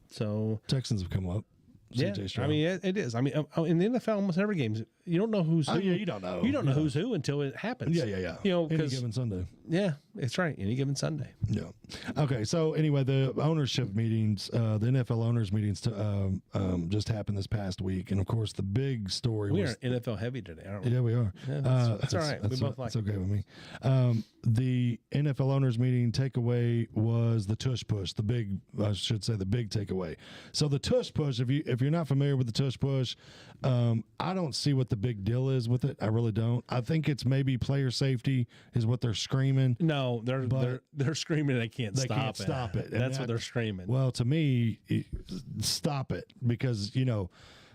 So Texans have come up. Yeah, I mean it is. I mean, in the NFL, almost every game, you don't know who's who. Yeah, you don't know. You don't know who's who until it happens. Yeah. Any given Sunday. Yeah, it's right. Any given Sunday. Yeah. Okay. So anyway, the ownership meetings, the NFL owners meetings, just happened this past week, and of course, the big story. We was are NFL heavy today, aren't we? Yeah, we are. Yeah, that's all right. We both like. It's okay with me. The NFL owners meeting takeaway was the tush push. The big takeaway. So the tush push. If you're not familiar with the tush push, I don't see what the big deal is with it. I really don't. I think it's maybe player safety is what they're screaming. No, they're screaming. They can't stop it. That's what they're screaming. Well, to me, stop it because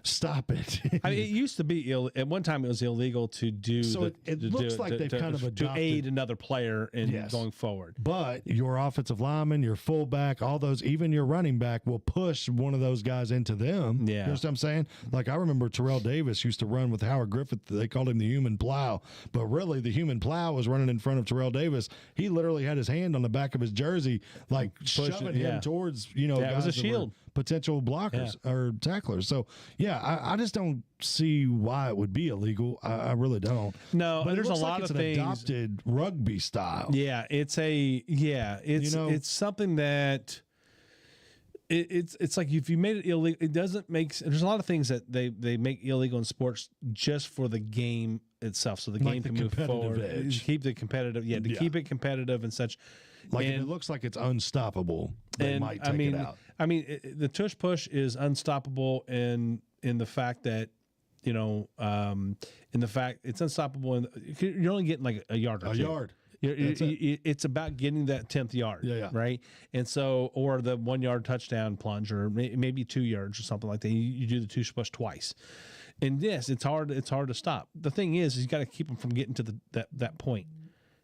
stop it. I mean, it used to be at one time it was illegal to do. So it looks like they've kind of adopted, to aid another player in yes, going forward. But your offensive lineman, your fullback, all those, even your running back will push one of those guys into them. Yeah. You know what I'm saying? Like I remember Terrell Davis used to run with Howard Griffith. They called him the human plow, but really the human plow was running in front of Terrell Davis. He literally had his hand on the back of his jersey, like shoving him towards it guys was a shield. Potential blockers or tacklers. So I just don't see why it would be illegal. I really don't. No, but there's a lot like of things. Adopted rugby style. Yeah, it's something that it's like if you made it illegal, it doesn't make. There's a lot of things that they make illegal in sports just for the game itself, so the game can move forward. Edge. Keep the competitive, keep it competitive and such. Like if it looks like it's unstoppable, they might take it out. I mean, the tush push is unstoppable in the fact that it's unstoppable. You're only getting like a yard or two. A yard. It's about getting that 10th yard, right? And so, or the 1 yard touchdown plunge, or maybe 2 yards or something like that. You do the tush push twice. And yes, it's hard to stop. The thing is you got to keep them from getting to that point.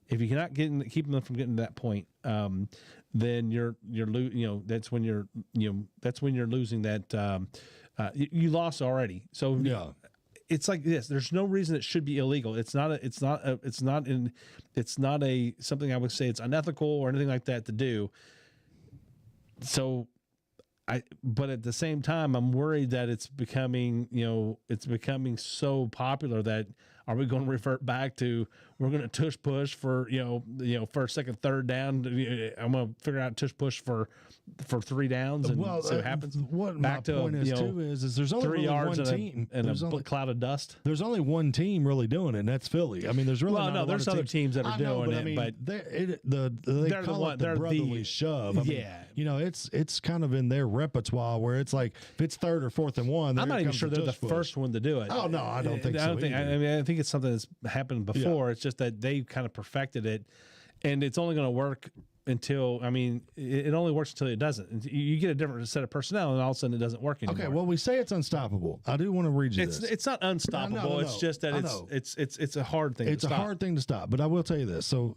If you cannot keep them from getting to that point, then that's when you're losing that. You lost already. So it's like this. There's no reason it should be illegal. It's not something I would say it's unethical or anything like that to do. So but at the same time, I'm worried that it's becoming so popular that are we going to revert back to we're going to tush push for first, second, third down? I'm going to figure out tush push for 3 downs and see what happens. What back my point is too is there's only 3 really yards one team and a cloud of dust. There's only one team really doing it, and that's Philly. I mean, there's really there's other teams that are doing it, but they call it the brotherly shove. I mean, it's kind of in their repertoire where it's like if it's 3rd or 4th and 1, I'm not even sure they're the first one to do it. Oh no, I don't think so. I think it's something that's happened before. It's just that they kind of perfected it, and it's only going to work until it only works until it doesn't. You get a different set of personnel, and all of a sudden it doesn't work anymore. Okay, well we say it's unstoppable. I do want to read you this. It's not unstoppable. No. It's just that it's a hard thing. It's a hard thing to stop. But I will tell you this. So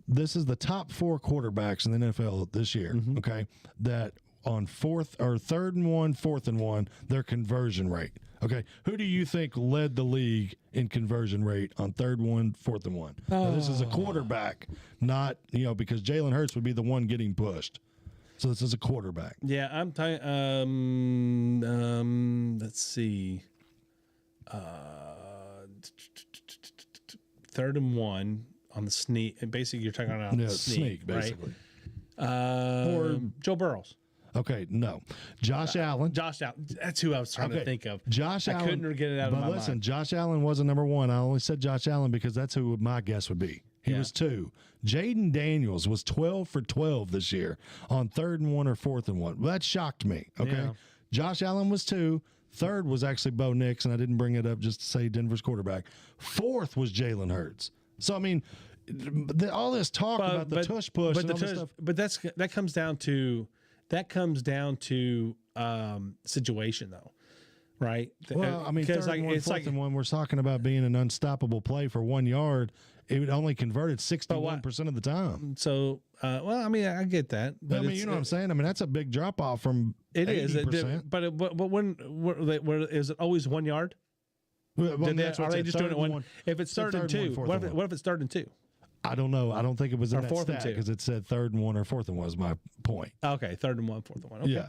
this is the top 4 quarterbacks in the NFL this year. Mm-hmm. Okay, that on 3rd and 1, 4th and 1, their conversion rate. Okay, who do you think led the league in conversion rate on 3rd and 1, 4th and 1? Now, this is a quarterback, not because Jalen Hurts would be the one getting pushed. So this is a quarterback. Yeah, I'm telling. Let's see. 3rd and 1 on the sneak. Basically, you're talking about the sneak, basically. Right? Or Joe Burrows. Okay, no. Josh Allen. That's who I was trying to think of. Josh Allen. I couldn't get it out of my mind. But listen, Josh Allen wasn't number 1. I only said Josh Allen because that's who my guess would be. He was 2. Jaden Daniels was 12 for 12 this year on 3rd and 1 or 4th and 1. Well, that shocked me, okay? Yeah. Josh Allen was 2. 3rd was actually Bo Nix, and I didn't bring it up just to say Denver's quarterback. 4th was Jalen Hurts. So, I mean, all this talk about the tush push and all this stuff. But that comes down to situation, though, right? Well, I mean, 3rd and 1, 4th and 1, we're talking about being an unstoppable play for 1 yard. It would only converted 61% of the time. So, I get that. But you know what I'm saying? I mean, that's a big drop off from 80%. But when is it always 1 yard? Well, are they just doing it one? If it's 3rd and 2, what if it's 3rd and 2? I don't know. I don't think it was in that 4th stat because it said 3rd and 1 or 4th and 1 was my point. Okay, 3rd and 1, 4th and 1. Okay. Yeah,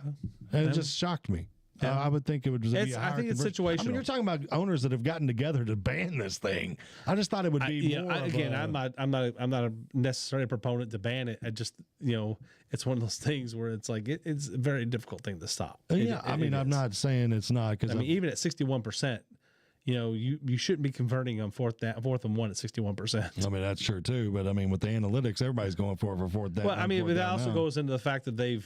and it just shocked me. Yeah. I would think it would just be a higher I think it's situational. I mean, you're talking about owners that have gotten together to ban this thing. I just thought it would be more. I'm not necessarily a proponent to ban it. I just it's one of those things where it's like it's a very difficult thing to stop. I'm not saying it's not because even at 61%. You shouldn't be converting on 4th and 1 at 61%. I mean, that's true too. But I mean, with the analytics, everybody's going for 4th down. Well, I mean, but that also goes into the fact that they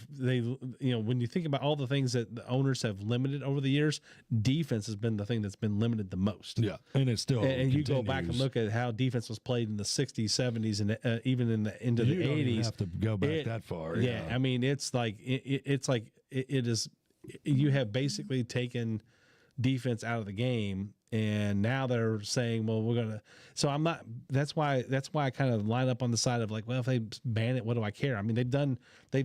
when you think about all the things that the owners have limited over the years, defense has been the thing that's been limited the most. Yeah, and it's still and you go back and look at how defense was played in the 60s, 70s, and even into the 80s. You don't have to go back that far. Yeah, I mean, it's like it is. You have basically taken defense out of the game. And now they're saying, well, we're gonna. So I'm not. That's why I kind of line up on the side of like, well, if they ban it, what do I care? I mean, they've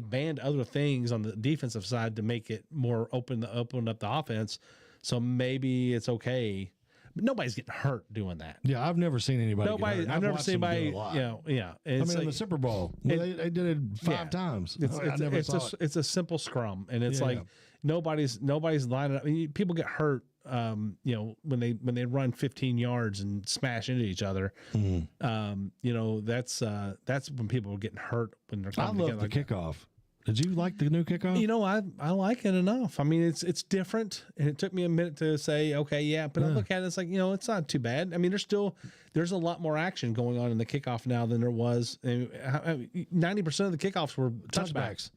banned other things on the defensive side to make it more open up the offense. So maybe it's okay. But nobody's getting hurt doing that. Yeah, I've never seen anybody. I've never seen anybody. Yeah. I mean, in the Super Bowl, they did it 5 times. It's a simple scrum, and it's like nobody's lining up. I mean, people get hurt. When they run 15 yards and smash into each other, that's when people are getting hurt when they're coming together. I love the kickoff. Did you like the new kickoff? I like it enough. I mean, it's different, and it took me a minute to say, okay, yeah. But I look at it, it's like it's not too bad. I mean, there's a lot more action going on in the kickoff now than there was. 90% of the kickoffs were touchbacks.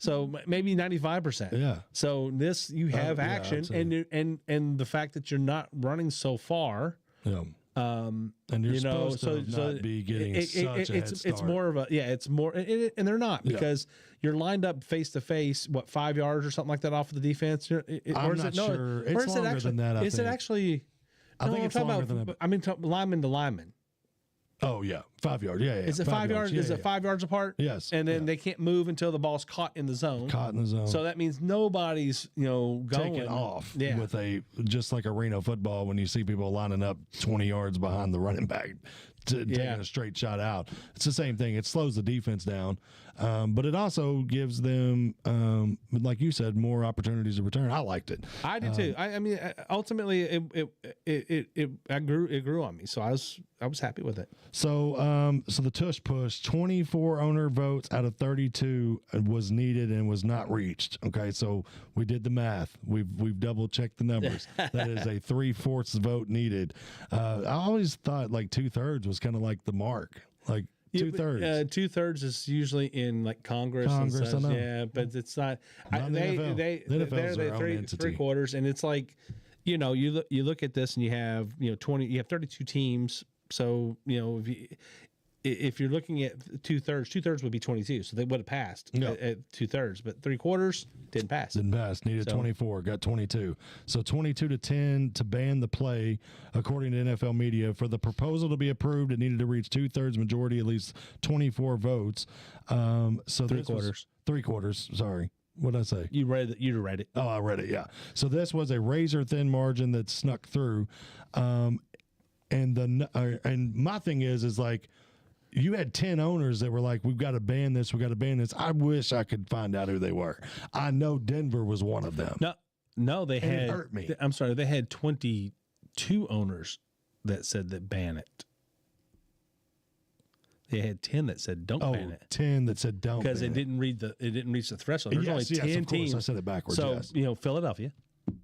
So maybe 95%. Yeah. So you have action, and the fact that you're not running so far, And you're supposed to not be getting such a head start. It's more of a it's more, and they're not, because you're lined up face to face, 5 yards or something like that off of the defense. I'm not sure. It's longer than that. Is it actually? I think it's longer than that. I mean, lineman to lineman. Oh yeah, 5 yards. Yeah. Is it 5 yards? Is it 5 yards apart? Yes. And then they can't move until the ball's caught in the zone. Caught in the zone. So that means nobody's going taking off with just like a Reno football when you see people lining up 20 yards behind the running back, taking a straight shot out. It's the same thing. It slows the defense down, but it also gives them, like you said, more opportunities to return. I liked it. I did too. I mean, ultimately, it grew on me. So I was happy with it. So the tush push, 24 owner votes out of 32 was needed and was not reached. Okay, so we did the math. We've double checked the numbers. That is a 3/4 vote needed. I always thought like 2/3 was kind of like the mark, like 2/3. 2/3 is usually in like Congress and such. I know. Yeah, but it's not. Not the NFL. The NFL's their own entity. 3/4, and it's like, you look at this and you have 32 teams. So if you're looking at 2/3 would be 22. So they would have passed at 2/3, but 3/4 didn't pass. Needed 24, got 22. So 22-10 to ban the play, according to NFL media. For the proposal to be approved, it needed to reach 2/3 majority, at least 24 votes. So 3/4. 3/4. Sorry. What did I say? You read it. Oh, I read it. Yeah. So this was a razor thin margin that snuck through. And my thing is like, you had 10 owners that were like, we've got to ban this. We got to ban this. I wish I could find out who they were. I know Denver was one of them. No, they had. It hurt me. I'm sorry. They had 22 owners that said that ban it. They had 10 that said don't ban it. 10 that said don't, because it didn't reach the threshold. There's only 10 teams. I said it backwards. So Philadelphia.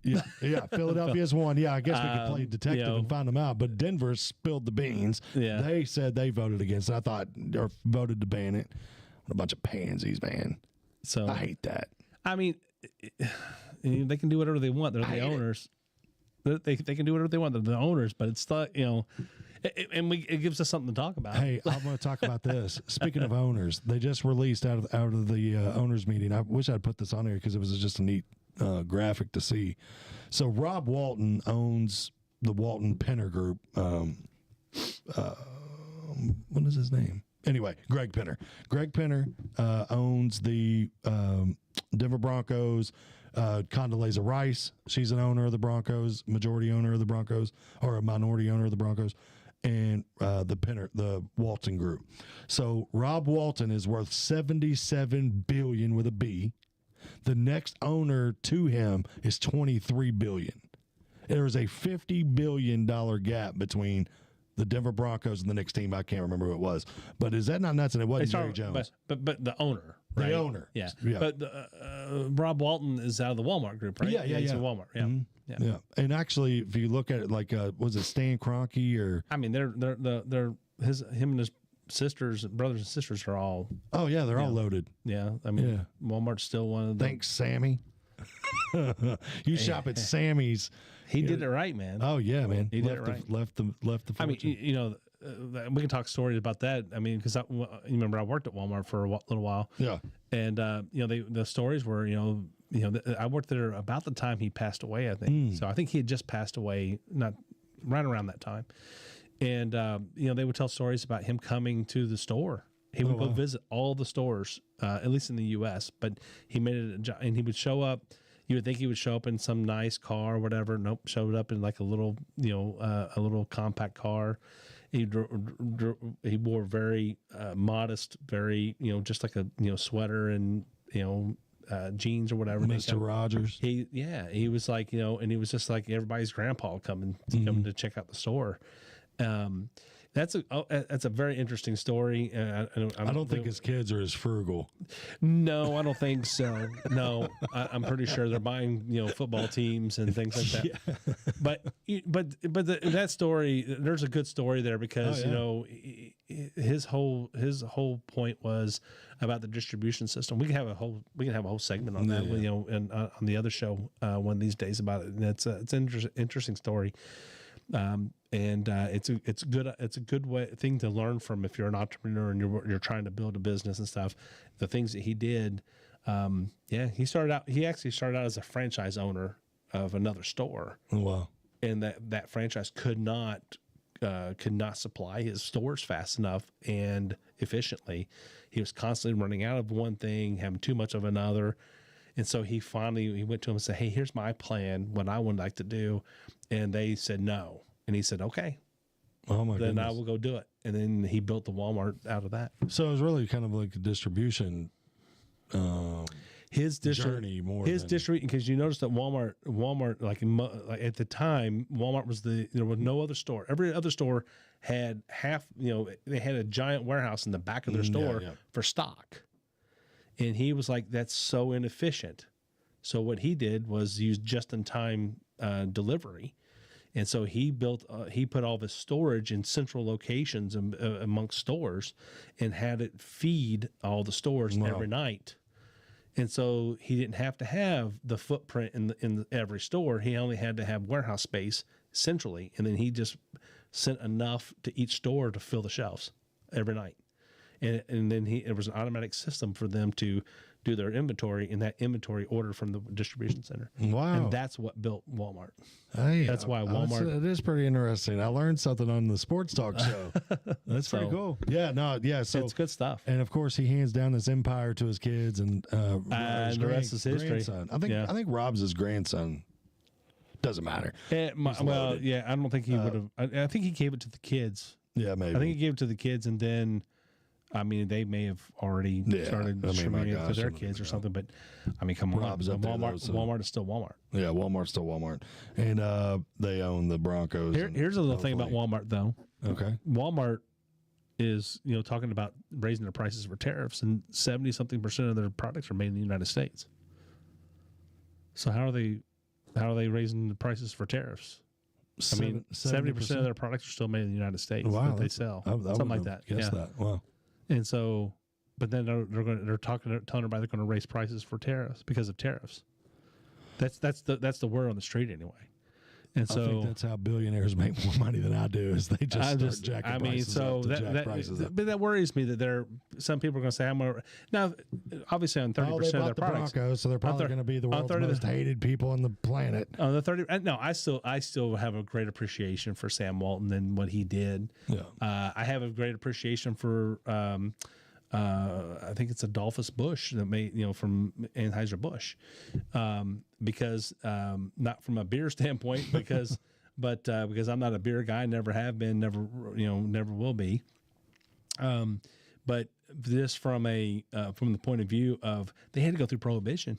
Yeah. Philadelphia's one. Yeah, I guess we could play detective and find them out. But Denver spilled the beans. Yeah. They said they voted against it. I thought, or voted to ban it. What a bunch of pansies, man. So I hate that. I mean, they can do whatever they want. They're the owners. They can do whatever they want. They're the owners, but it's not, it gives us something to talk about. Hey, I'm going to talk about this. Speaking of owners, they just released out of the owners meeting. I wish I'd put this on here because it was just a neat graphic to see. So Rob Walton owns the Walton Penner Group. What is his name? Anyway, Greg Penner. Greg Penner owns the Denver Broncos. Condoleezza Rice, she's an owner of the Broncos, majority owner of the Broncos, or a minority owner of the Broncos, and the Walton Group. So Rob Walton is worth $77 billion with a B. The next owner to him is $23 billion. There is a $50 billion gap between the Denver Broncos and the next team. I can't remember who it was, but is that not nuts? And it wasn't Jerry Jones, but the owner, right? The owner, yeah. But Rob Walton is out of the Walmart group, right? Yeah. He's in Walmart, yeah. And actually, if you look at it, like was it Stan Kroenke or? I mean, him and his brothers and sisters are all. Oh yeah, they're all loaded. Yeah, I mean, Walmart's still one of the. Thanks, Sammy. You shop at Sammy's. He did it right, man. Oh yeah, man. He did it right. Left the. I mean, we can talk stories about that. I mean, because you remember I worked at Walmart for a little while. Yeah. And the stories were I worked there about the time he passed away. I think so. I think he had just passed away, not right around that time. And they would tell stories about him coming to the store. He would go visit all the stores, at least in the U.S. But he made it a job, and he would show up. You would think he would show up in some nice car or whatever. Nope, showed up in like a little, a little compact car. He wore very modest, very, just like a, sweater and, jeans or whatever. Mr. Rogers. He was like, and he was just like everybody's grandpa coming to check out the store. That's a very interesting story. I don't think his kids are as frugal. No, I don't think so. No, I'm pretty sure they're buying football teams and things like that. Yeah. But that story, there's a good story there because his whole point was about the distribution system. We can have a whole segment on that. And on the other show one of these days about it. And it's an interesting story. It's a good thing to learn from if you're an entrepreneur and you're trying to build a business and stuff. The things that he did, he actually started out as a franchise owner of another store. Wow. And that franchise could not supply his stores fast enough and efficiently. He was constantly running out of one thing, having too much of another. And so he went to him and said, "Hey, here's my plan, what I would like to do." And they said no. And he said, "Okay, Oh my then goodness. I will go do it." And then he built the Walmart out of that. So it was really kind of like a distribution journey more than distribution, because you notice that Walmart like at the time, Walmart was there was no other store. Every other store had they had a giant warehouse in the back of their store for stock. And he was like, that's so inefficient. So what he did was use just-in-time delivery. And so he put all the storage in central locations amongst stores and had it feed all the stores every night. And so he didn't have to have the footprint in every store. He only had to have warehouse space centrally. And then he just sent enough to each store to fill the shelves every night. And then it was an automatic system for them to do their inventory, and that inventory ordered from the distribution center. Wow. And that's what built Walmart. Hey, That's why Walmart. It is pretty interesting. I learned something on the sports talk show. That's pretty cool. Yeah, so it's good stuff. And of course, he hands down this empire to his kids, and his the rest is history. grandson. I think Rob's his grandson. Doesn't matter. I don't think he would have. I think he gave it to the kids. Yeah, maybe. I think he gave it to the kids, and then, I mean, they may have already started distributing it to their kids or something. But I mean, come on, Rob's up there, Walmart. though, so- Walmart is still Walmart. Yeah, Walmart's still Walmart, and they own the Broncos. Here's a little thing about Walmart, though. Okay. Walmart is talking about raising their prices for tariffs, and 70-something% of their products are made in the United States. So how are they raising the prices for tariffs? I mean, 70% of their products are still made in the United States that they sell, something like that. Guess that. Wow. And so, but then they're telling everybody they're going to raise prices for tariffs because of tariffs. That's the word on the street anyway. And so I think that's how billionaires make more money than I do. Is they just start jacking prices up to jack prices up. But that worries me that some people are going to say, now, obviously on 30% of their products. Broncos, so they're probably going to be the world's most hated people on the planet. On the 30, no, I still have a great appreciation for Sam Walton and what he did. Yeah. I have a great appreciation for, I think it's Adolphus Bush that made, from Anheuser-Busch, because not from a beer standpoint, because I'm not a beer guy, never have been, never will be. But this from the point of view of they had to go through Prohibition.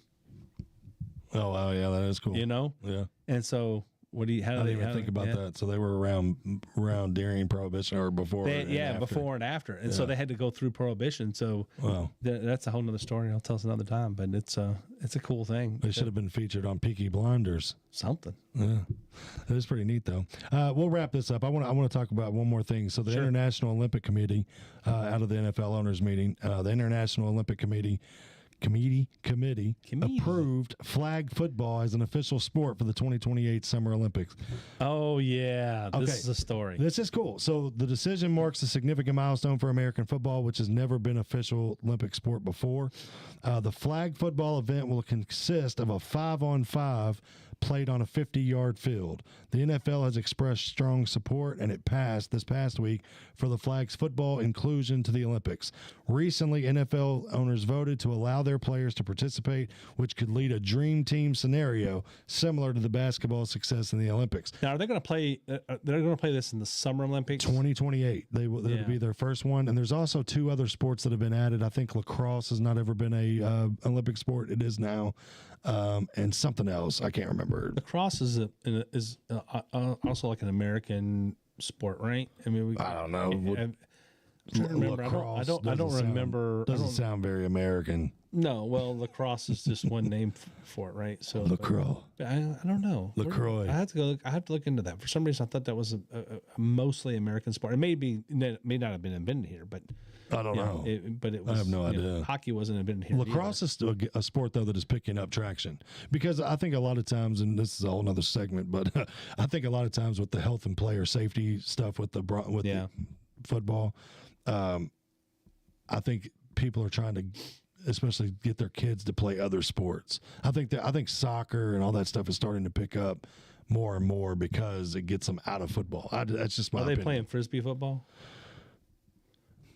Oh wow, yeah, that is cool. Yeah. And so I didn't even think about that. So they were around during Prohibition or before? Before and after. And so they had to go through Prohibition. So that's a whole nother story. I'll tell us another time. But it's a cool thing. They should have been featured on Peaky Blinders. Something. Yeah, it was pretty neat though. We'll wrap this up. I want to talk about one more thing. So the International Olympic Committee, out of the NFL owners meeting, the International Olympic Committee approved flag football as an official sport for the 2028 Summer Olympics. Oh, yeah. This is a story. This is cool. So the decision marks a significant milestone for American football, which has never been official Olympic sport before. The flag football event will consist of a 5-on-5 played on a 50-yard field. The NFL has expressed strong support, and it passed this past week for the flag's football inclusion to the Olympics. Recently, NFL owners voted to allow their players to participate, which could lead a dream team scenario similar to the basketball success in the Olympics. Now, are they going to play? They're going to play this in the Summer Olympics. 2028. It'll be their first one, and there's also 2 other sports that have been added. I think lacrosse has not ever been a Olympic sport. It is now, and something else I can't remember. Lacrosse is also like an American sport, right? I mean, I don't know. trying to remember. I don't remember. Doesn't sound very American. No, well, lacrosse is just one name for it, right? So LaCroix. I don't know. LaCroix. I have to go. I have to look into that. For some reason, I thought that was a mostly American sport. It may not have been invented here, but I don't know. But it was. I have no idea. Hockey wasn't invented here. Lacrosse is still a sport though that is picking up traction because I think a lot of times, and this is a whole other segment, but I think a lot of times with the health and player safety stuff with the football, I think people are trying to, especially get their kids to play other sports. I think soccer and all that stuff is starting to pick up more and more because it gets them out of football. That's just my opinion. Are they playing frisbee football?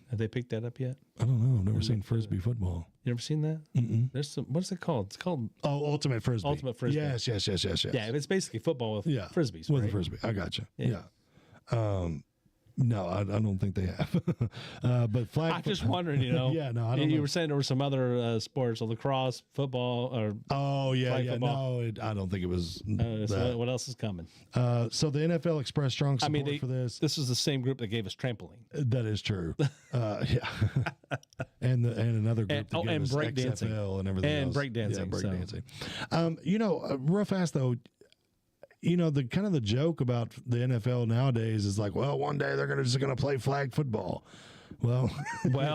Have they picked that up yet? I don't know. I've never seen frisbee football. You ever seen that? Mm-mm. There's some. What's it called? It's called ultimate frisbee. Ultimate frisbee. Yes. Yeah, it's basically football with frisbees. With right? a frisbee. I got you. Yeah. No, I don't think they have. But flag. I'm just wondering, yeah, no, I don't know. You were saying there were some other sports, lacrosse, football, or flag football. No, I don't think it was. So what else is coming? So the NFL expressed strong support for this. This is the same group that gave us trampoline. That is true. Yeah, and another group that gave us breakdancing XFL and everything and else. breakdancing. Yeah, breakdancing. Real fast though. The kind of the joke about the NFL nowadays is like, well, one day they're just gonna play flag football. Well,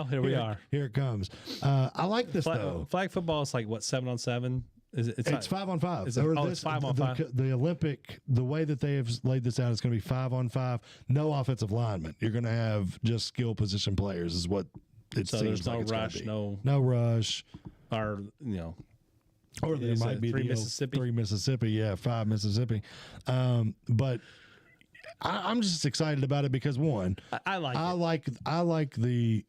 here we are. Here it comes. I like this though. Flag football is like what, 7-on-7? It's 5-on-5. It's 5-on-5. The Olympic, the way that they have laid this out, is going to be 5-on-5. No offensive linemen. You're going to have just skill position players. Is what it seems like. There's no rush. No rush. Or there might be 3 Mississippi. 3 Mississippi, yeah, 5 Mississippi. But I'm just excited about it because one, I like the.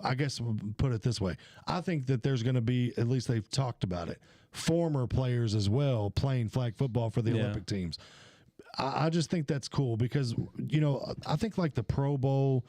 I guess we'll put it this way. I think that there's going to be, at least they've talked about it, former players as well playing flag football for the Olympic teams. I just think that's cool because I think like the Pro Bowl,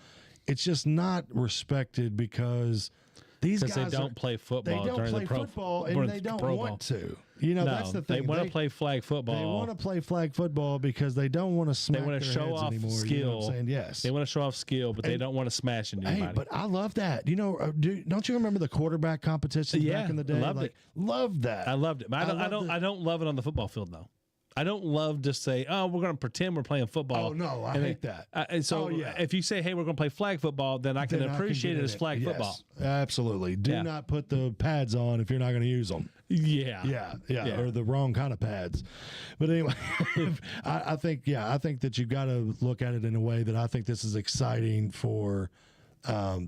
it's just not respected because. These guys they don't play football. They don't play football, and they don't want to. That's the thing. They want to play flag football. They want to play flag football because they don't want to smack. They want to show off anymore, skill. You know what I'm saying? Yes, they want to show off skill, but they don't want to smash into anybody. Hey, but I love that. Don't you remember the quarterback competition back in the day? Loved it. Loved that. I loved it. But I don't love it on the football field though. I don't love to say, oh, we're going to pretend we're playing football. Oh, no, I hate that. If you say, hey, we're going to play flag football, then I can appreciate it as flag football. Absolutely. Do not put the pads on if you're not going to use them. Yeah, or the wrong kind of pads. But anyway, I think that you've got to look at it in a way that I think this is exciting for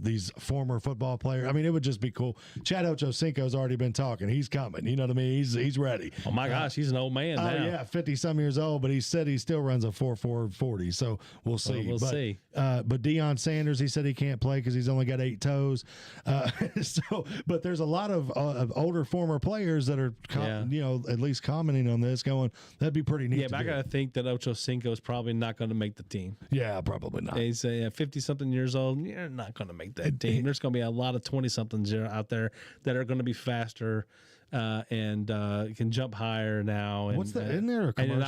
these former football players. I mean, it would just be cool. Chad Ochocinco's already been talking. He's coming. You know what I mean? He's ready. Oh my gosh, he's an old man now. Yeah, 50-some years old, but he said he still runs a 4.40. So we'll see. We'll see. But Deion Sanders, he said he can't play because he's only got 8 toes. But there's a lot of older former players that are, at least commenting on this, going, that'd be pretty neat. Yeah, but I got to think that Ochocinco is probably not going to make the team. Yeah, probably not. He's 50-something years old. You're not going to make that team. There's going to be a lot of 20-somethings out there that are going to be faster and can jump higher now. And, isn't there a commercial? And you're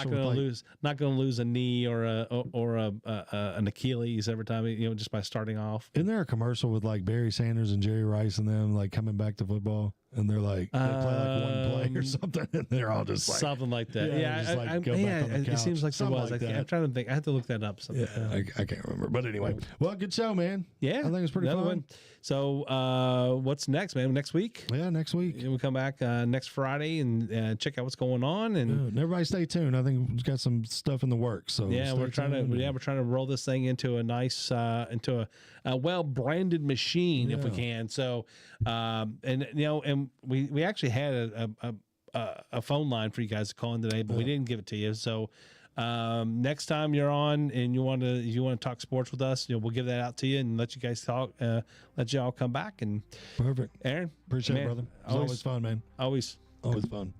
not going to lose a knee or an Achilles every time, just by starting off. Isn't there a commercial with like Barry Sanders and Jerry Rice and them like coming back to football? And they're like, they play like one play or something, and they're all just like something like that. It seems like there was. Like I'm trying to think. I have to look that up. I can't remember, but anyway, well, good show, man. Yeah, I think it's pretty fun. One. So, what's next, man? Next week? Yeah, next week. We'll come back next Friday and check out what's going on. And everybody, stay tuned. I think we've got some stuff in the works. So we're trying to roll this thing into a nice into a well branded machine if we can. So, and we actually had a phone line for you guys to call in today, but we didn't give it to you. So next time you're on and you want to talk sports with us, we'll give that out to you and let you guys talk. Let you all come back. And perfect, Aaron, appreciate it, brother. It's always fun, man. Always fun.